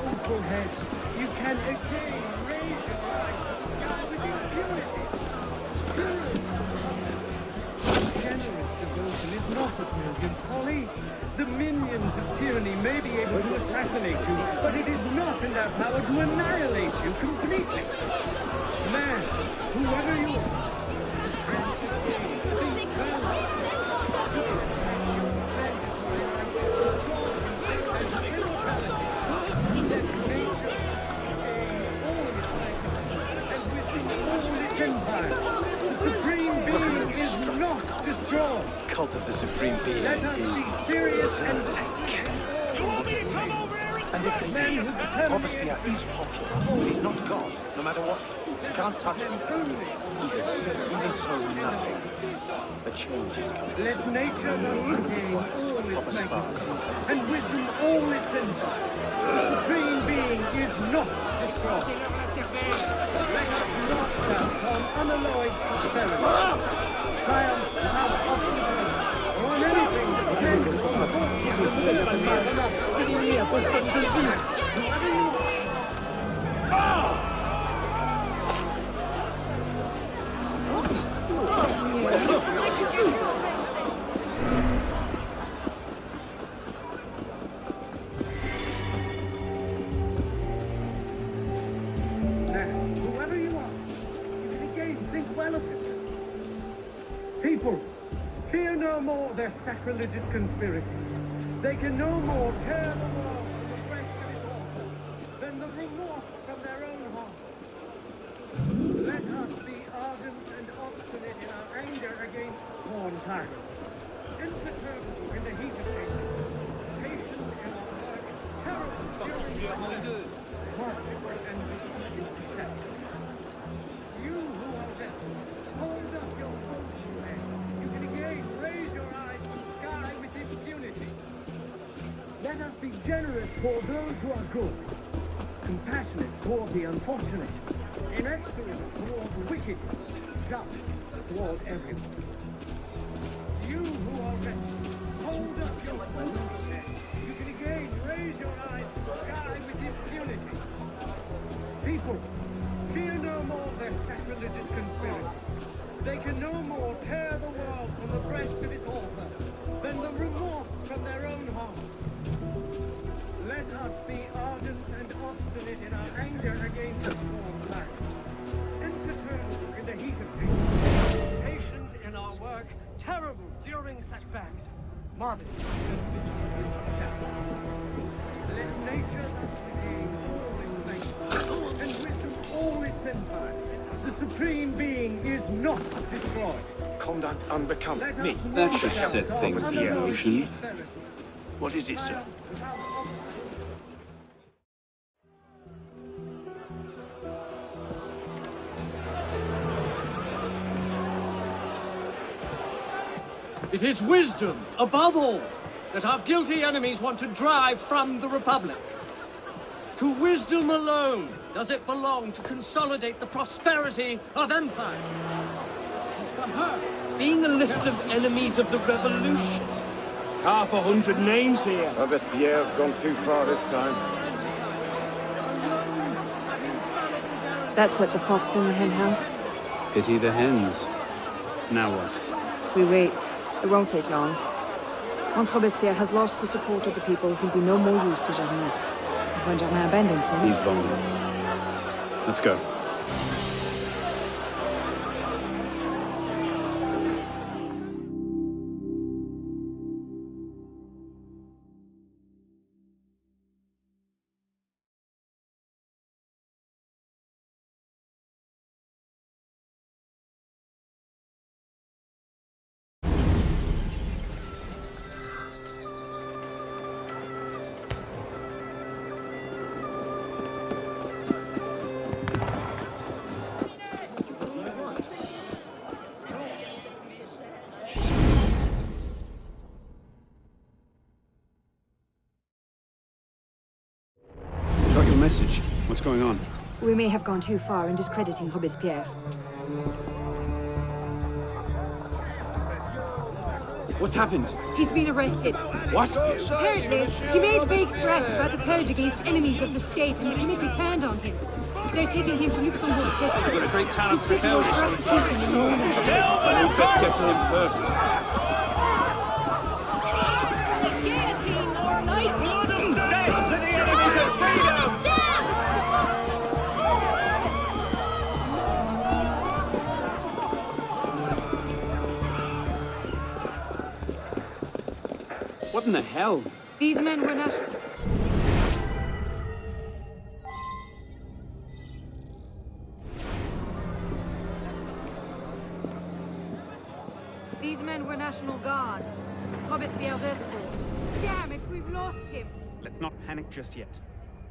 Speaker 21: Woeful heads, you can again raise your eyes to the sky with impunity. Generous devotion is not a brilliant folly. The minions of tyranny may be able to assassinate you, but it is not in their power to annihilate you completely.
Speaker 8: Man, whoever you are, empire. The supreme being is not destroyed.
Speaker 17: Cult of the Supreme Being.
Speaker 8: Let us be serious and
Speaker 17: And if they do, Robespierre is popular, but he's not God, no matter what he thinks. He can't touch him. Even so, nothing. The change is coming.
Speaker 8: let nature regain all its magnificence and wisdom all its empire. The supreme being is not destroyed. Let us not count on unalloyed prosperity. Triumph without obstacles, or on anything that depends on the fortune of the whoever you are, you can again think well of yourself. People, fear no more their sacrilegious conspiracies. They can no more tear the world from the breast of its author than the remorse from their own hearts. Let us be ardent and obstinate in our anger against torn tyrants, imperturbable in the heat of anger, patient in our work, terrible during martyrdom and success. You who are vessels, hold up your holy head. You can again raise your eyes to the sky with impunity. Let us be generous toward those who are good, compassionate toward the unfortunate, inexorable toward the wicked, just toward everyone. You who are wretched, hold up your holy head. You can again raise your eyes to the sky with impunity. People, fear no more their sacrilegious conspiracies. They can no more tear the world from the breast of its author than the remorse from their own hearts. Let us be ardent and obstinate in our anger against the torn tyrants, imperturbable in the heat of anger, patient in our work, terrible during setbacks, modest and let nature regain all its strength and wisdom all its empire. The supreme being is not destroyed.
Speaker 17: Conduct unbecoming me.
Speaker 2: That should set things in motion.
Speaker 17: What is it, sir?
Speaker 14: It is wisdom, above all, that our guilty enemies want to drive from the Republic. To wisdom alone does it belong to consolidate the prosperity of empire.
Speaker 3: Being a list of enemies of the revolution. 500 names here.
Speaker 6: Robespierre's gone too far this time.
Speaker 1: That's at the Fox in the hen house.
Speaker 2: Pity the hens. Now what?
Speaker 1: We wait. It won't take long. Once Robespierre has lost the support of the people, he'll be no more use to Germain. And when Germain abandons him...
Speaker 2: He's vulnerable. Let's go. Got your message. What's going on?
Speaker 1: We may have gone too far in discrediting Robespierre.
Speaker 2: What's happened?
Speaker 1: He's been arrested.
Speaker 2: What?
Speaker 1: Apparently, he made vague threats about a purge against enemies of the state, and the committee turned on him. They're taking him to Luxembourg prison.
Speaker 2: You've got a great talent for terrorist.
Speaker 1: prosecution in Normandy.
Speaker 2: Let's get to him first.
Speaker 3: Death to the enemies of freedom!
Speaker 2: What in the hell?
Speaker 1: These men were national... These men were National Guard. Robespierre's escort. Damn, if we've lost him!
Speaker 2: Let's not panic just yet.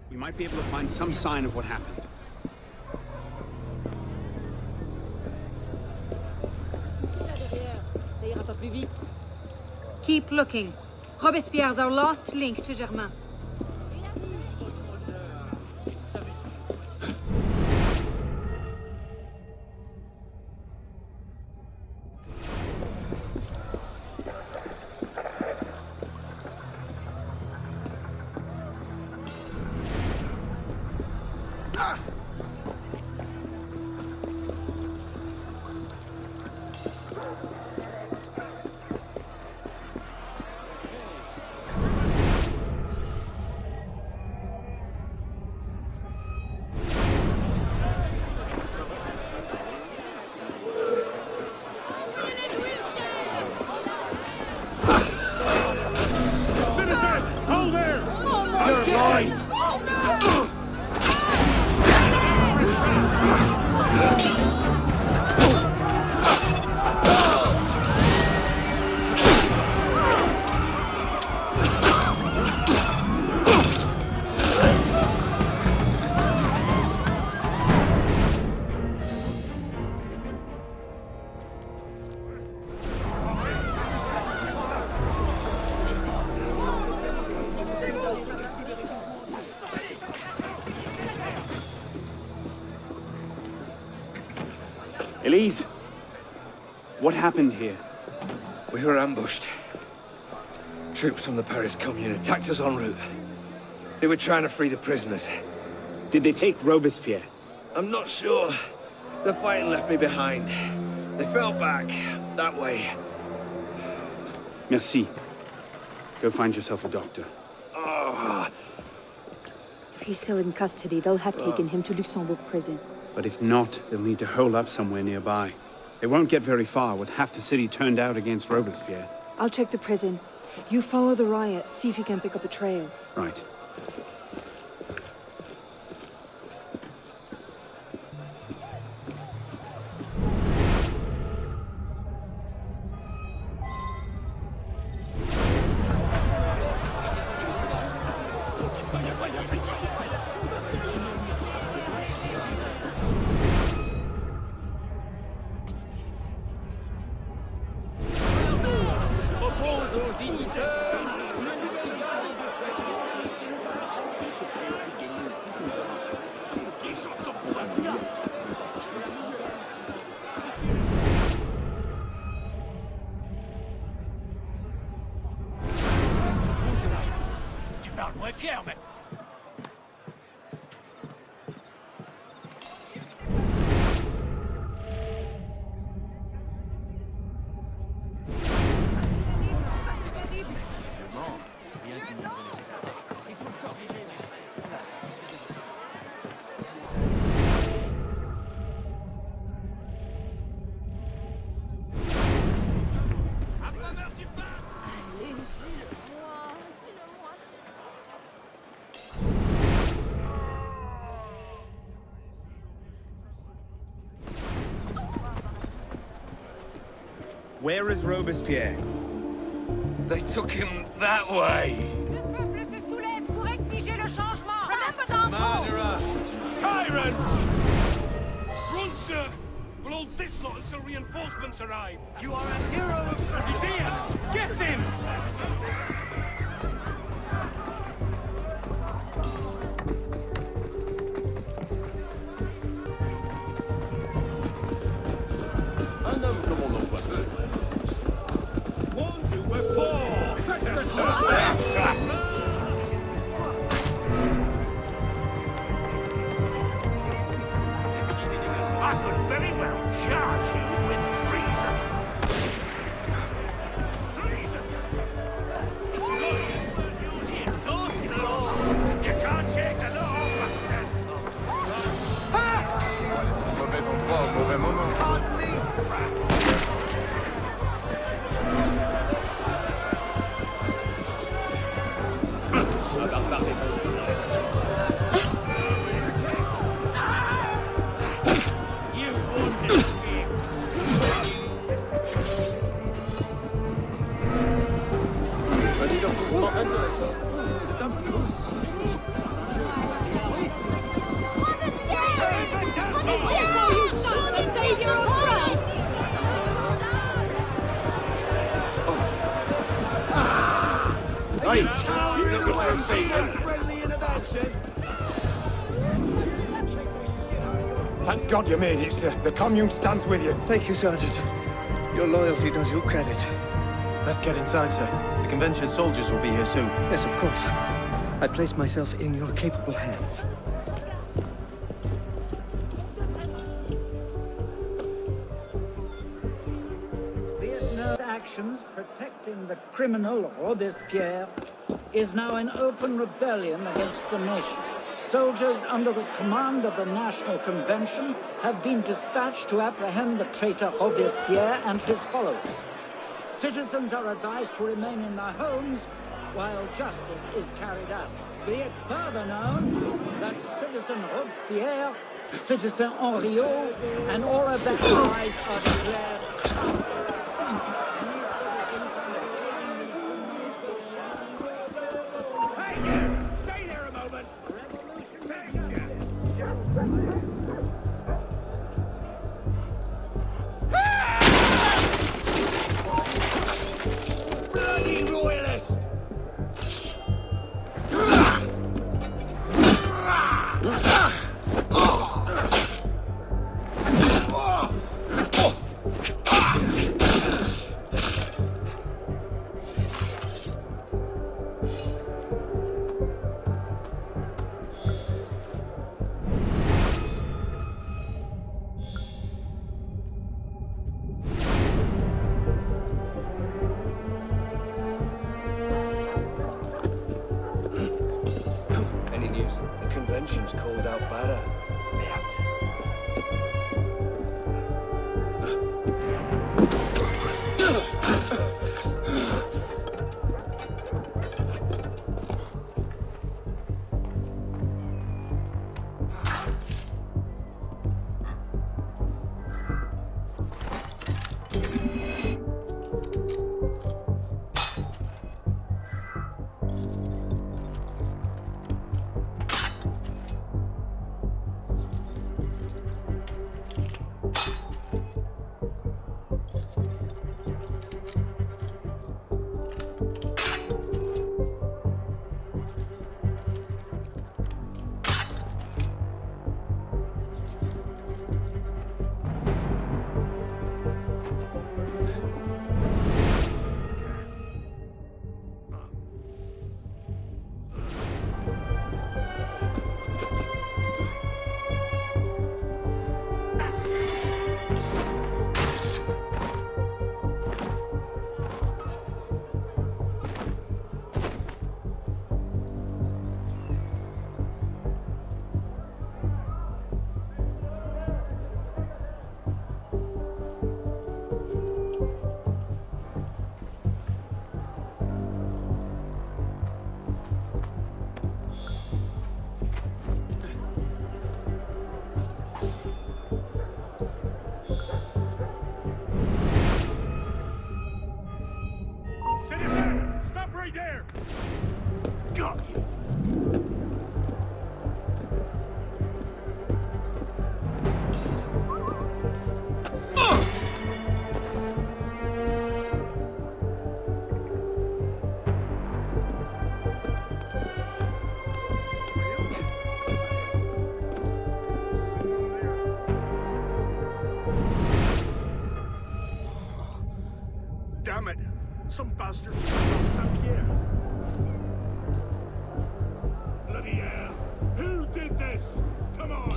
Speaker 2: We might be able to find some sign of what happened.
Speaker 1: Keep looking. Robespierre's our last link to Germain.
Speaker 2: Elise, what happened here?
Speaker 15: We were ambushed. Troops from the Paris Commune attacked us en route. They were trying to free the prisoners.
Speaker 2: Did they take Robespierre?
Speaker 15: I'm not sure. The fighting left me behind. They fell back, that way.
Speaker 2: Merci. Go find yourself a doctor.
Speaker 15: Oh.
Speaker 1: If he's still in custody, they'll have taken him to Luxembourg prison.
Speaker 2: But if not, they'll need to hole up somewhere nearby. They won't get very far with half the city turned out against Robespierre.
Speaker 1: I'll check the prison. You follow the riot, see if you can pick up a trail.
Speaker 2: Right. Where is Robespierre?
Speaker 15: They took him that way.
Speaker 5: Le peuple se soulève pour exiger le changement. Remember
Speaker 12: Tyrants! Run, sir! We'll hold this lot until reinforcements arrive. You are a hero of... He's here! Get him!
Speaker 4: Un homme comme on en voit peu. Mon Dieu, wherefore?
Speaker 12: I could very well charge you with treason. Treason! action!
Speaker 16: Thank God you made it, sir. The commune stands with you.
Speaker 21: Thank you, Sergeant. Your loyalty does you credit.
Speaker 20: Let's get inside, sir. The convention soldiers will be here soon.
Speaker 21: Yes, of course. I place myself in your capable hands.
Speaker 8: Vietnam's actions protecting the criminal Robespierre is now an open rebellion against the nation. Soldiers under the command of the National Convention have been dispatched to apprehend the traitor Robespierre and his followers. Citizens are advised to remain in their homes while justice is carried out. Be it further known that Citizen Robespierre, Citizen Henriot, and all of their allies are declared
Speaker 12: Stay there a moment! Bloody royalist!
Speaker 17: Any news? The convention's called out Barra.
Speaker 12: Citizen, stop right there! Got you! Damn it! Some bastards from SAPPHIRE. Bloody hell! Who did this? Come on!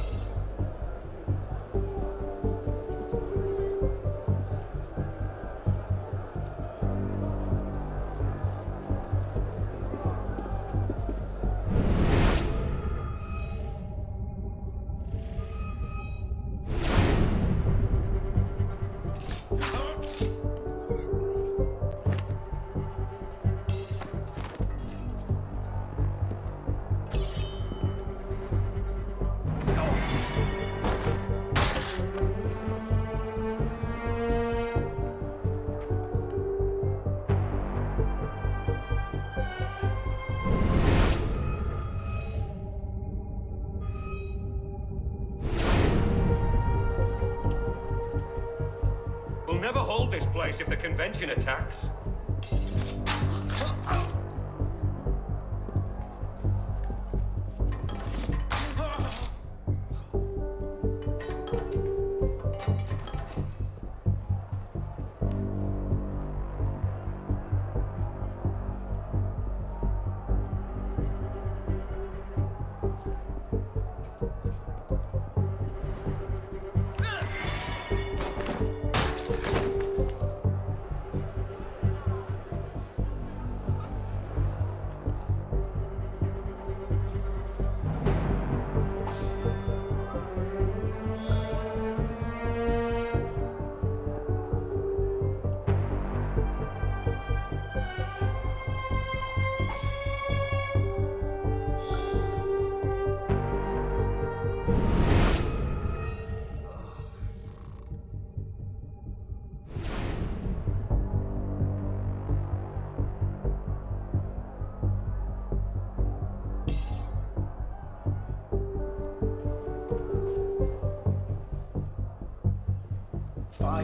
Speaker 19: We'll never hold this place if the convention attacks.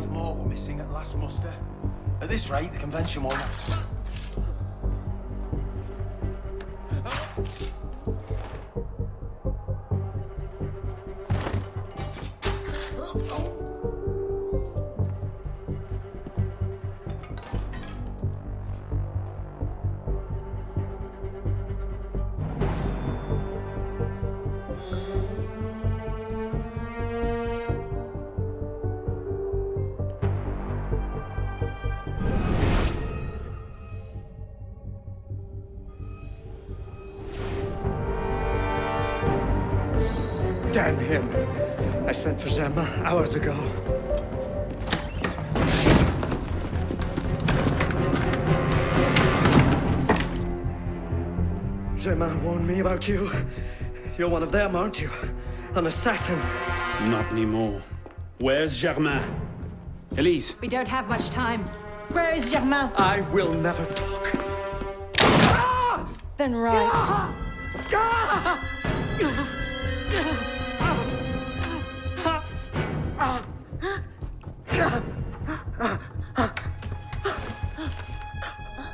Speaker 17: 5 more were missing at last muster. At this rate, the convention won't...
Speaker 8: Damn him! I sent for Gemma hours ago. Gemma warned me about you. You're one of them, aren't you? An assassin.
Speaker 2: Not anymore. Where's Germain? Elise.
Speaker 1: We don't have much time. Where is Germain?
Speaker 8: I will never talk.
Speaker 1: Then right.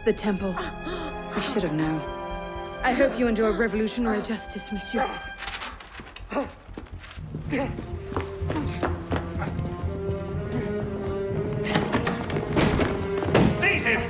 Speaker 1: The temple. I should have known. I hope you enjoy revolutionary justice, monsieur.
Speaker 12: Seize him!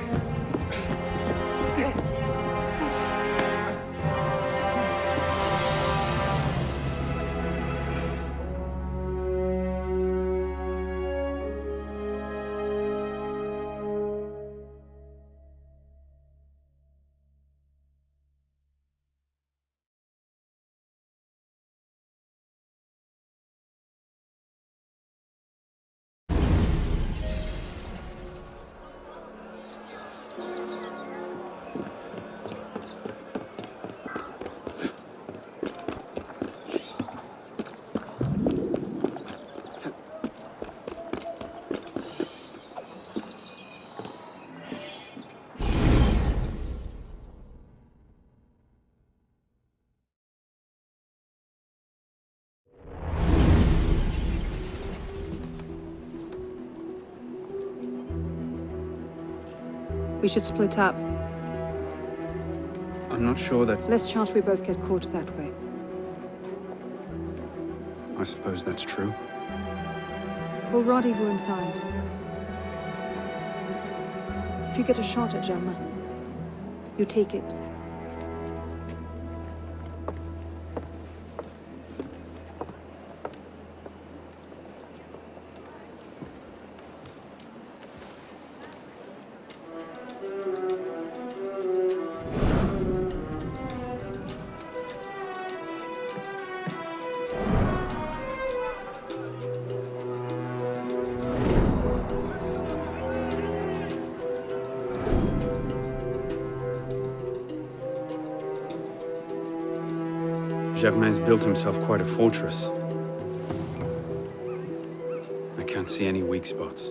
Speaker 1: We should split up.
Speaker 2: I'm not sure that's...
Speaker 1: Less chance we both get caught that way.
Speaker 2: I suppose that's true.
Speaker 1: We'll rendezvous inside. If you get a shot at Gemma, you take it.
Speaker 2: Germain's built himself quite a fortress. I can't see any weak spots.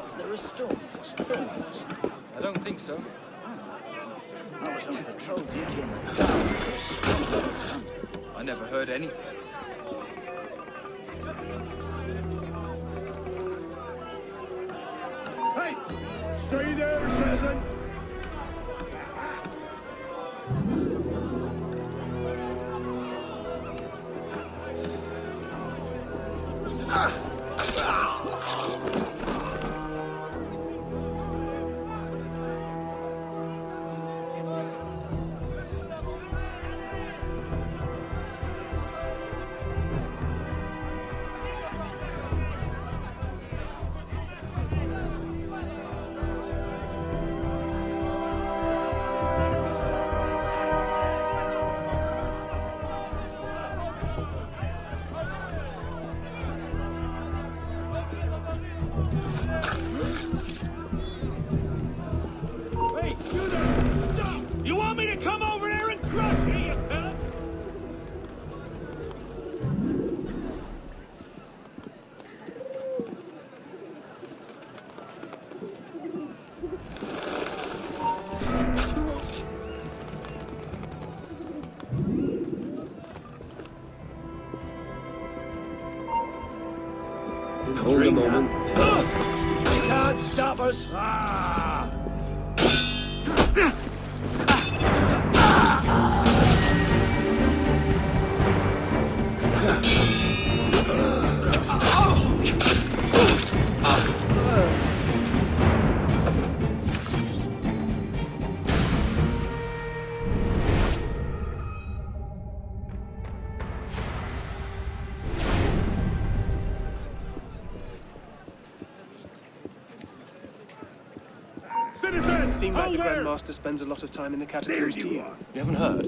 Speaker 15: Is there a storm for storms? I don't think so.
Speaker 3: I was on patrol duty in the town.
Speaker 15: I never heard anything.
Speaker 12: Hey! Stay there, Sergeant! Hey, you there! Stop! You want me to come over there and crush you, you fella?
Speaker 11: Hold a moment.
Speaker 3: You can't stop us.
Speaker 21: Doesn't seem like the Grandmaster spends a lot of time in the catacombs, do you?
Speaker 13: You haven't heard?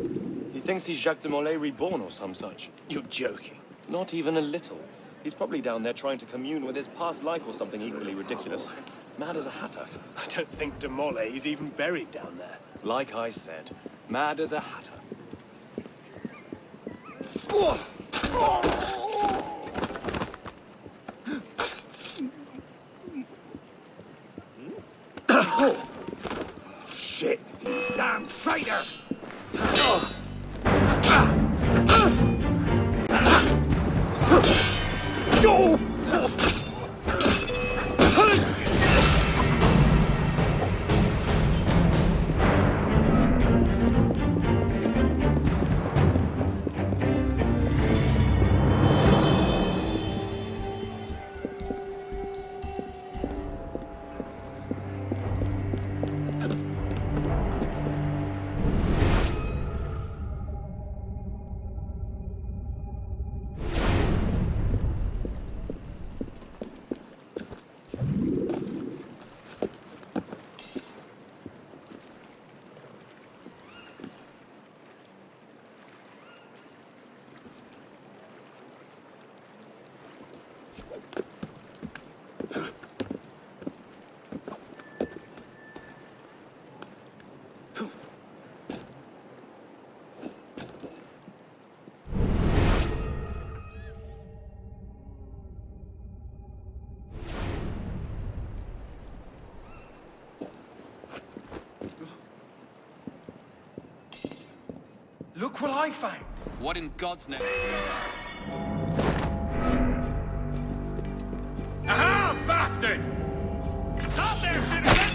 Speaker 13: He thinks he's Jacques de Molay reborn or some such.
Speaker 21: You're joking.
Speaker 13: Not even a little. He's probably down there trying to commune with his past life or something equally ridiculous. Mad as a hatter.
Speaker 21: I don't think de Molay is even buried down there.
Speaker 13: Like I said, mad as a hatter.
Speaker 3: Oh, shit! Damn traitor!
Speaker 15: Look what I found.
Speaker 18: What in God's name?
Speaker 12: Aha, bastard! Stop there, citizen!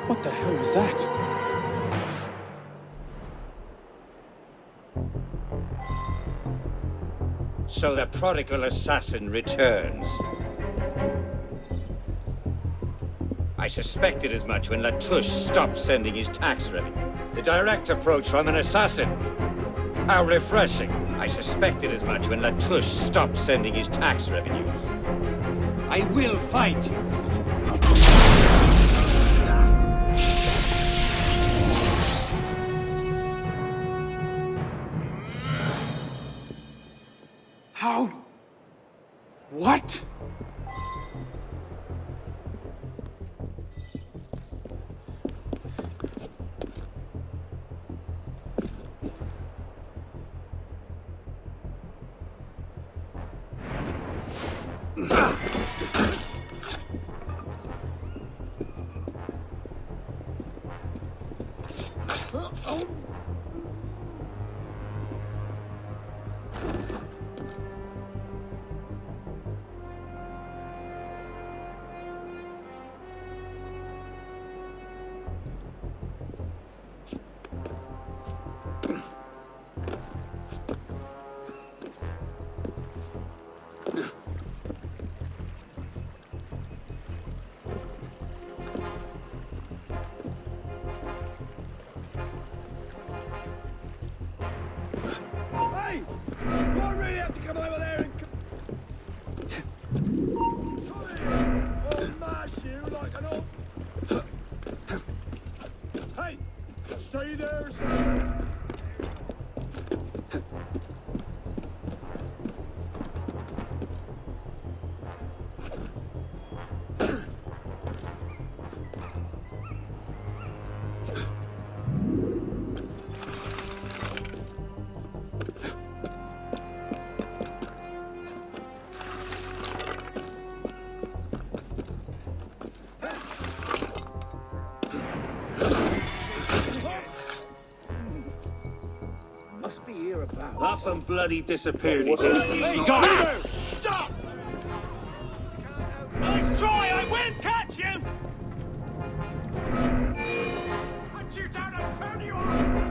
Speaker 7: What the hell was that?
Speaker 6: So the prodigal assassin returns. I suspected as much when Latouche stopped sending his tax revenue. The direct approach from an assassin. How refreshing. I suspected as much when Latouche stopped sending his tax revenues. I will find you.
Speaker 2: How? What?
Speaker 3: Hey! Do I really have to come over there and... Come here! I'll mash you like an old... Hey! Stay there, sir!
Speaker 21: Must be hereabouts.
Speaker 19: Up and bloody disappeared. He's
Speaker 3: Hey,
Speaker 19: gone.
Speaker 3: Move! Stop! Nice try! I will catch you! Hunt you down and turn you on!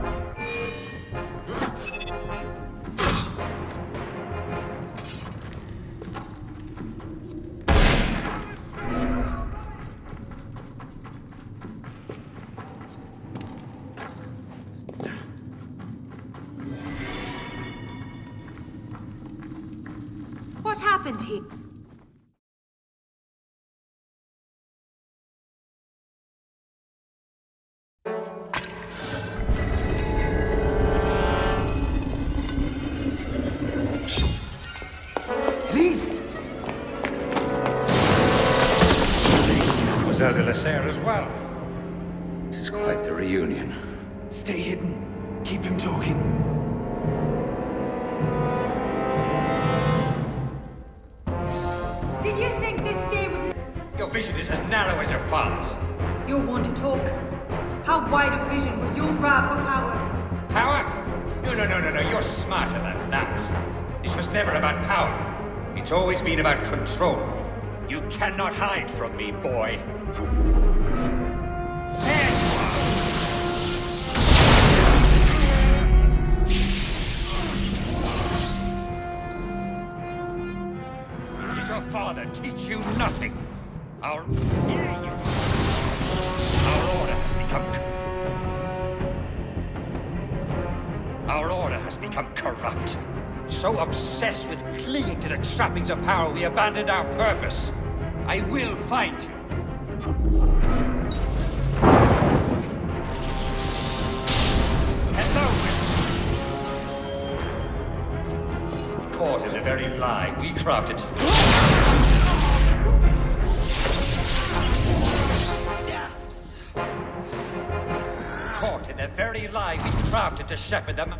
Speaker 1: What happened here?
Speaker 6: Please! Was out of the Lacer as well. This is quite the reunion.
Speaker 7: Stay hidden. Keep him talking.
Speaker 1: Did you think this day would...
Speaker 6: Your vision is as narrow as your father's.
Speaker 1: You'll want to talk. How wide a vision was your grab for power?
Speaker 6: Power? No. You're smarter than that. This was never about power. It's always been about control. You cannot hide from me, boy. Did your father teach you nothing? Our order has become corrupt. So obsessed with clinging to the trappings of power, we abandoned our purpose. I will find you. Hello. Caught in the very lie we crafted. Caught in the very lie we crafted to shepherd them.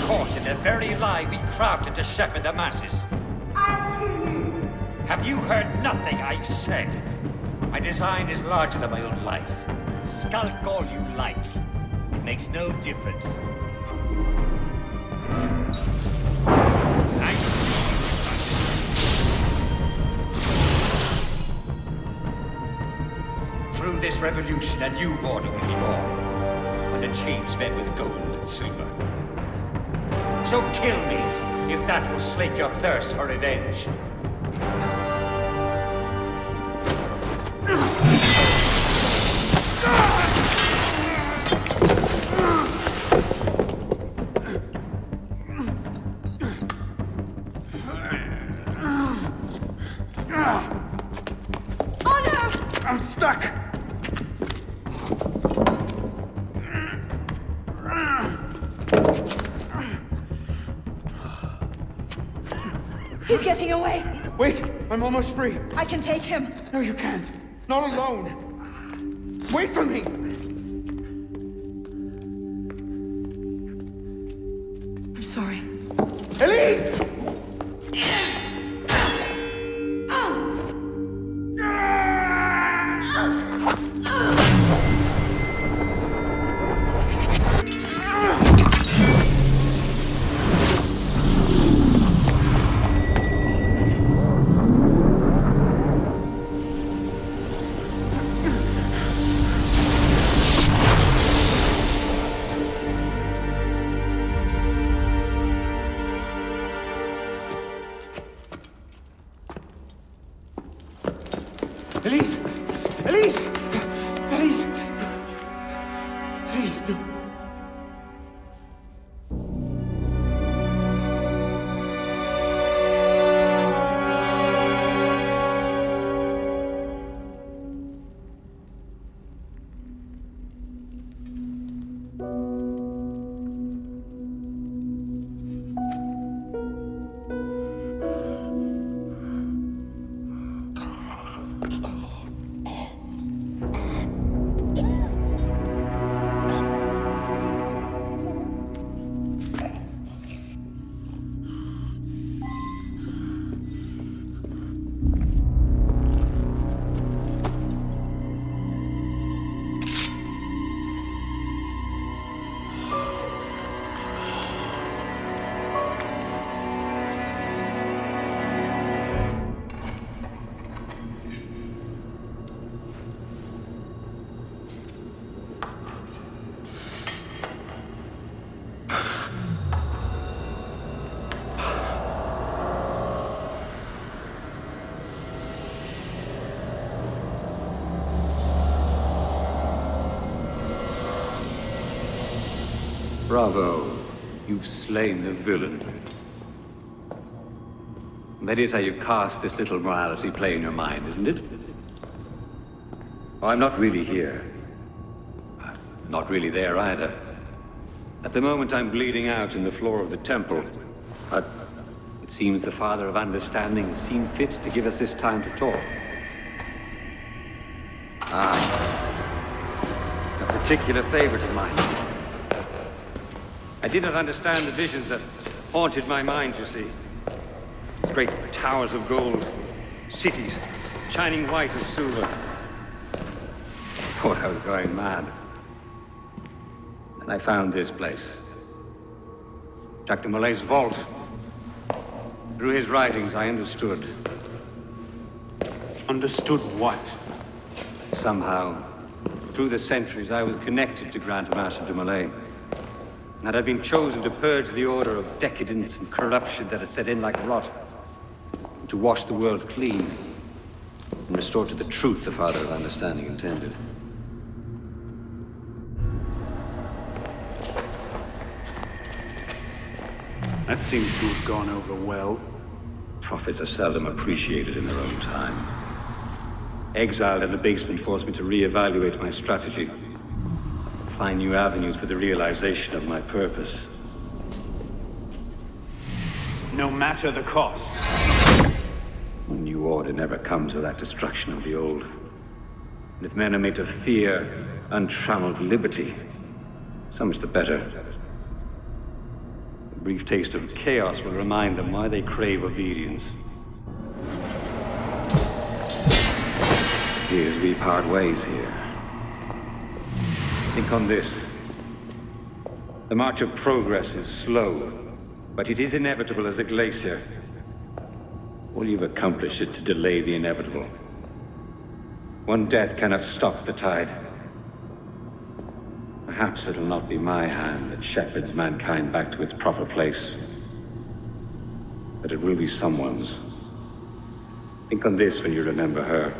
Speaker 6: Caught in the very lie we crafted to shepherd the masses.
Speaker 1: I'll kill you!
Speaker 6: Have you heard nothing I've said? My design is larger than my own life.
Speaker 11: Skulk all you like. It makes no difference.
Speaker 6: Through this revolution, a new order will be born. And the chains men with gold and silver.
Speaker 11: So kill me, if that will slake your thirst for revenge.
Speaker 2: I'm stuck!
Speaker 1: He's getting away!
Speaker 2: Wait, I'm almost free.
Speaker 1: I can take him.
Speaker 2: No, you can't. Not alone. Wait for me!
Speaker 1: I'm sorry.
Speaker 2: Elise! Elise! Elise! Elise! Elise!
Speaker 6: Bravo. You've slain the villain. That is how you cast this little morality play in your mind, isn't it? Oh, I'm not really here. I'm not really there either. At the moment, I'm bleeding out in the floor of the temple. But it seems the Father of Understanding has seen fit to give us this time to talk. A particular favorite of mine. I did not understand the visions that haunted my mind, you see. Great towers of gold, cities shining white as silver. I thought I was going mad. And I found this place. Dr. Molay's vault. Through his writings, I understood.
Speaker 2: Understood what?
Speaker 6: Somehow, through the centuries, I was connected to Grandmaster de Molay. And I'd been chosen to purge the order of decadence and corruption that had set in like rot. To wash the world clean and restore to the truth the Father of Understanding intended.
Speaker 2: That seems to have gone over well.
Speaker 6: Prophets are seldom appreciated in their own time. Exiled in the basement forced me to reevaluate my strategy. Find new avenues for the realization of my purpose.
Speaker 2: No matter the cost.
Speaker 6: A new order never comes without destruction of the old. And if men are made to fear untrammeled liberty, so much the better. A brief taste of chaos will remind them why they crave obedience. Here's we part ways here. Think on this. The march of progress is slow, but it is inevitable as a glacier. All you've accomplished is to delay the inevitable. One death cannot stop the tide. I Perhaps it'll not be my hand that shepherds mankind back to its proper place, but it will be someone's. Think on this when you remember her.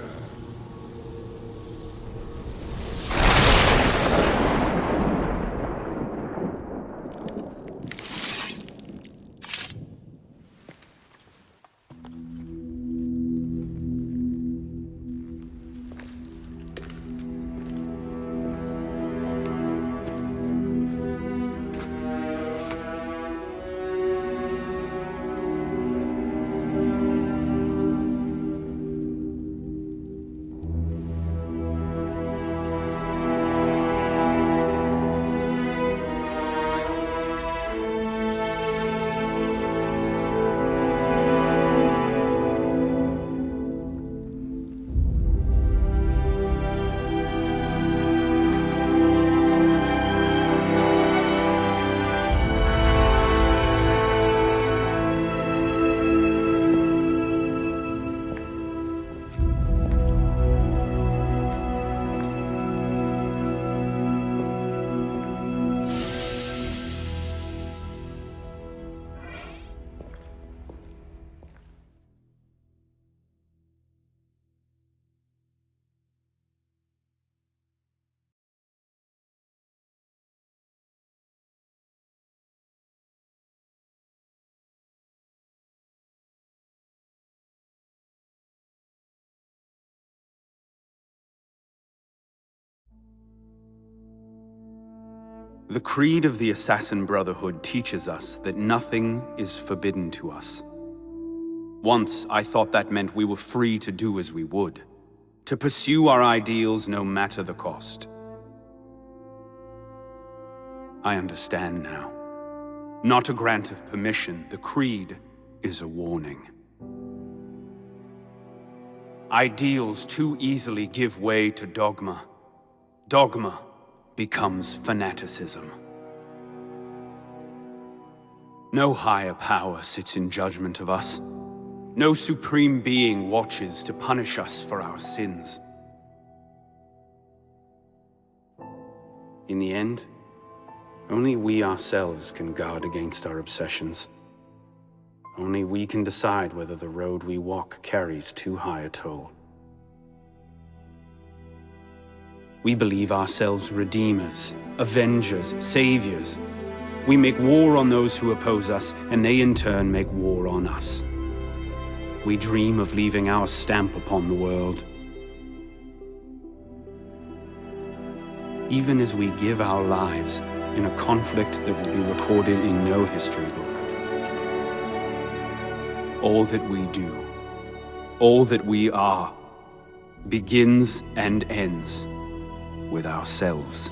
Speaker 2: The creed of the Assassin Brotherhood teaches us that nothing is forbidden to us. Once, I thought that meant we were free to do as we would, to pursue our ideals no matter the cost. I understand now. Not a grant of permission, the creed is a warning. Ideals too easily give way to dogma. Dogma becomes fanaticism. No higher power sits in judgment of us. No supreme being watches to punish us for our sins. In the end, only we ourselves can guard against our obsessions. Only we can decide whether the road we walk carries too high a toll. We believe ourselves redeemers, avengers, saviors. We make war on those who oppose us, and they in turn make war on us. We dream of leaving our stamp upon the world. Even as we give our lives in a conflict that will be recorded in no history book. All that we do, all that we are, begins and ends with ourselves.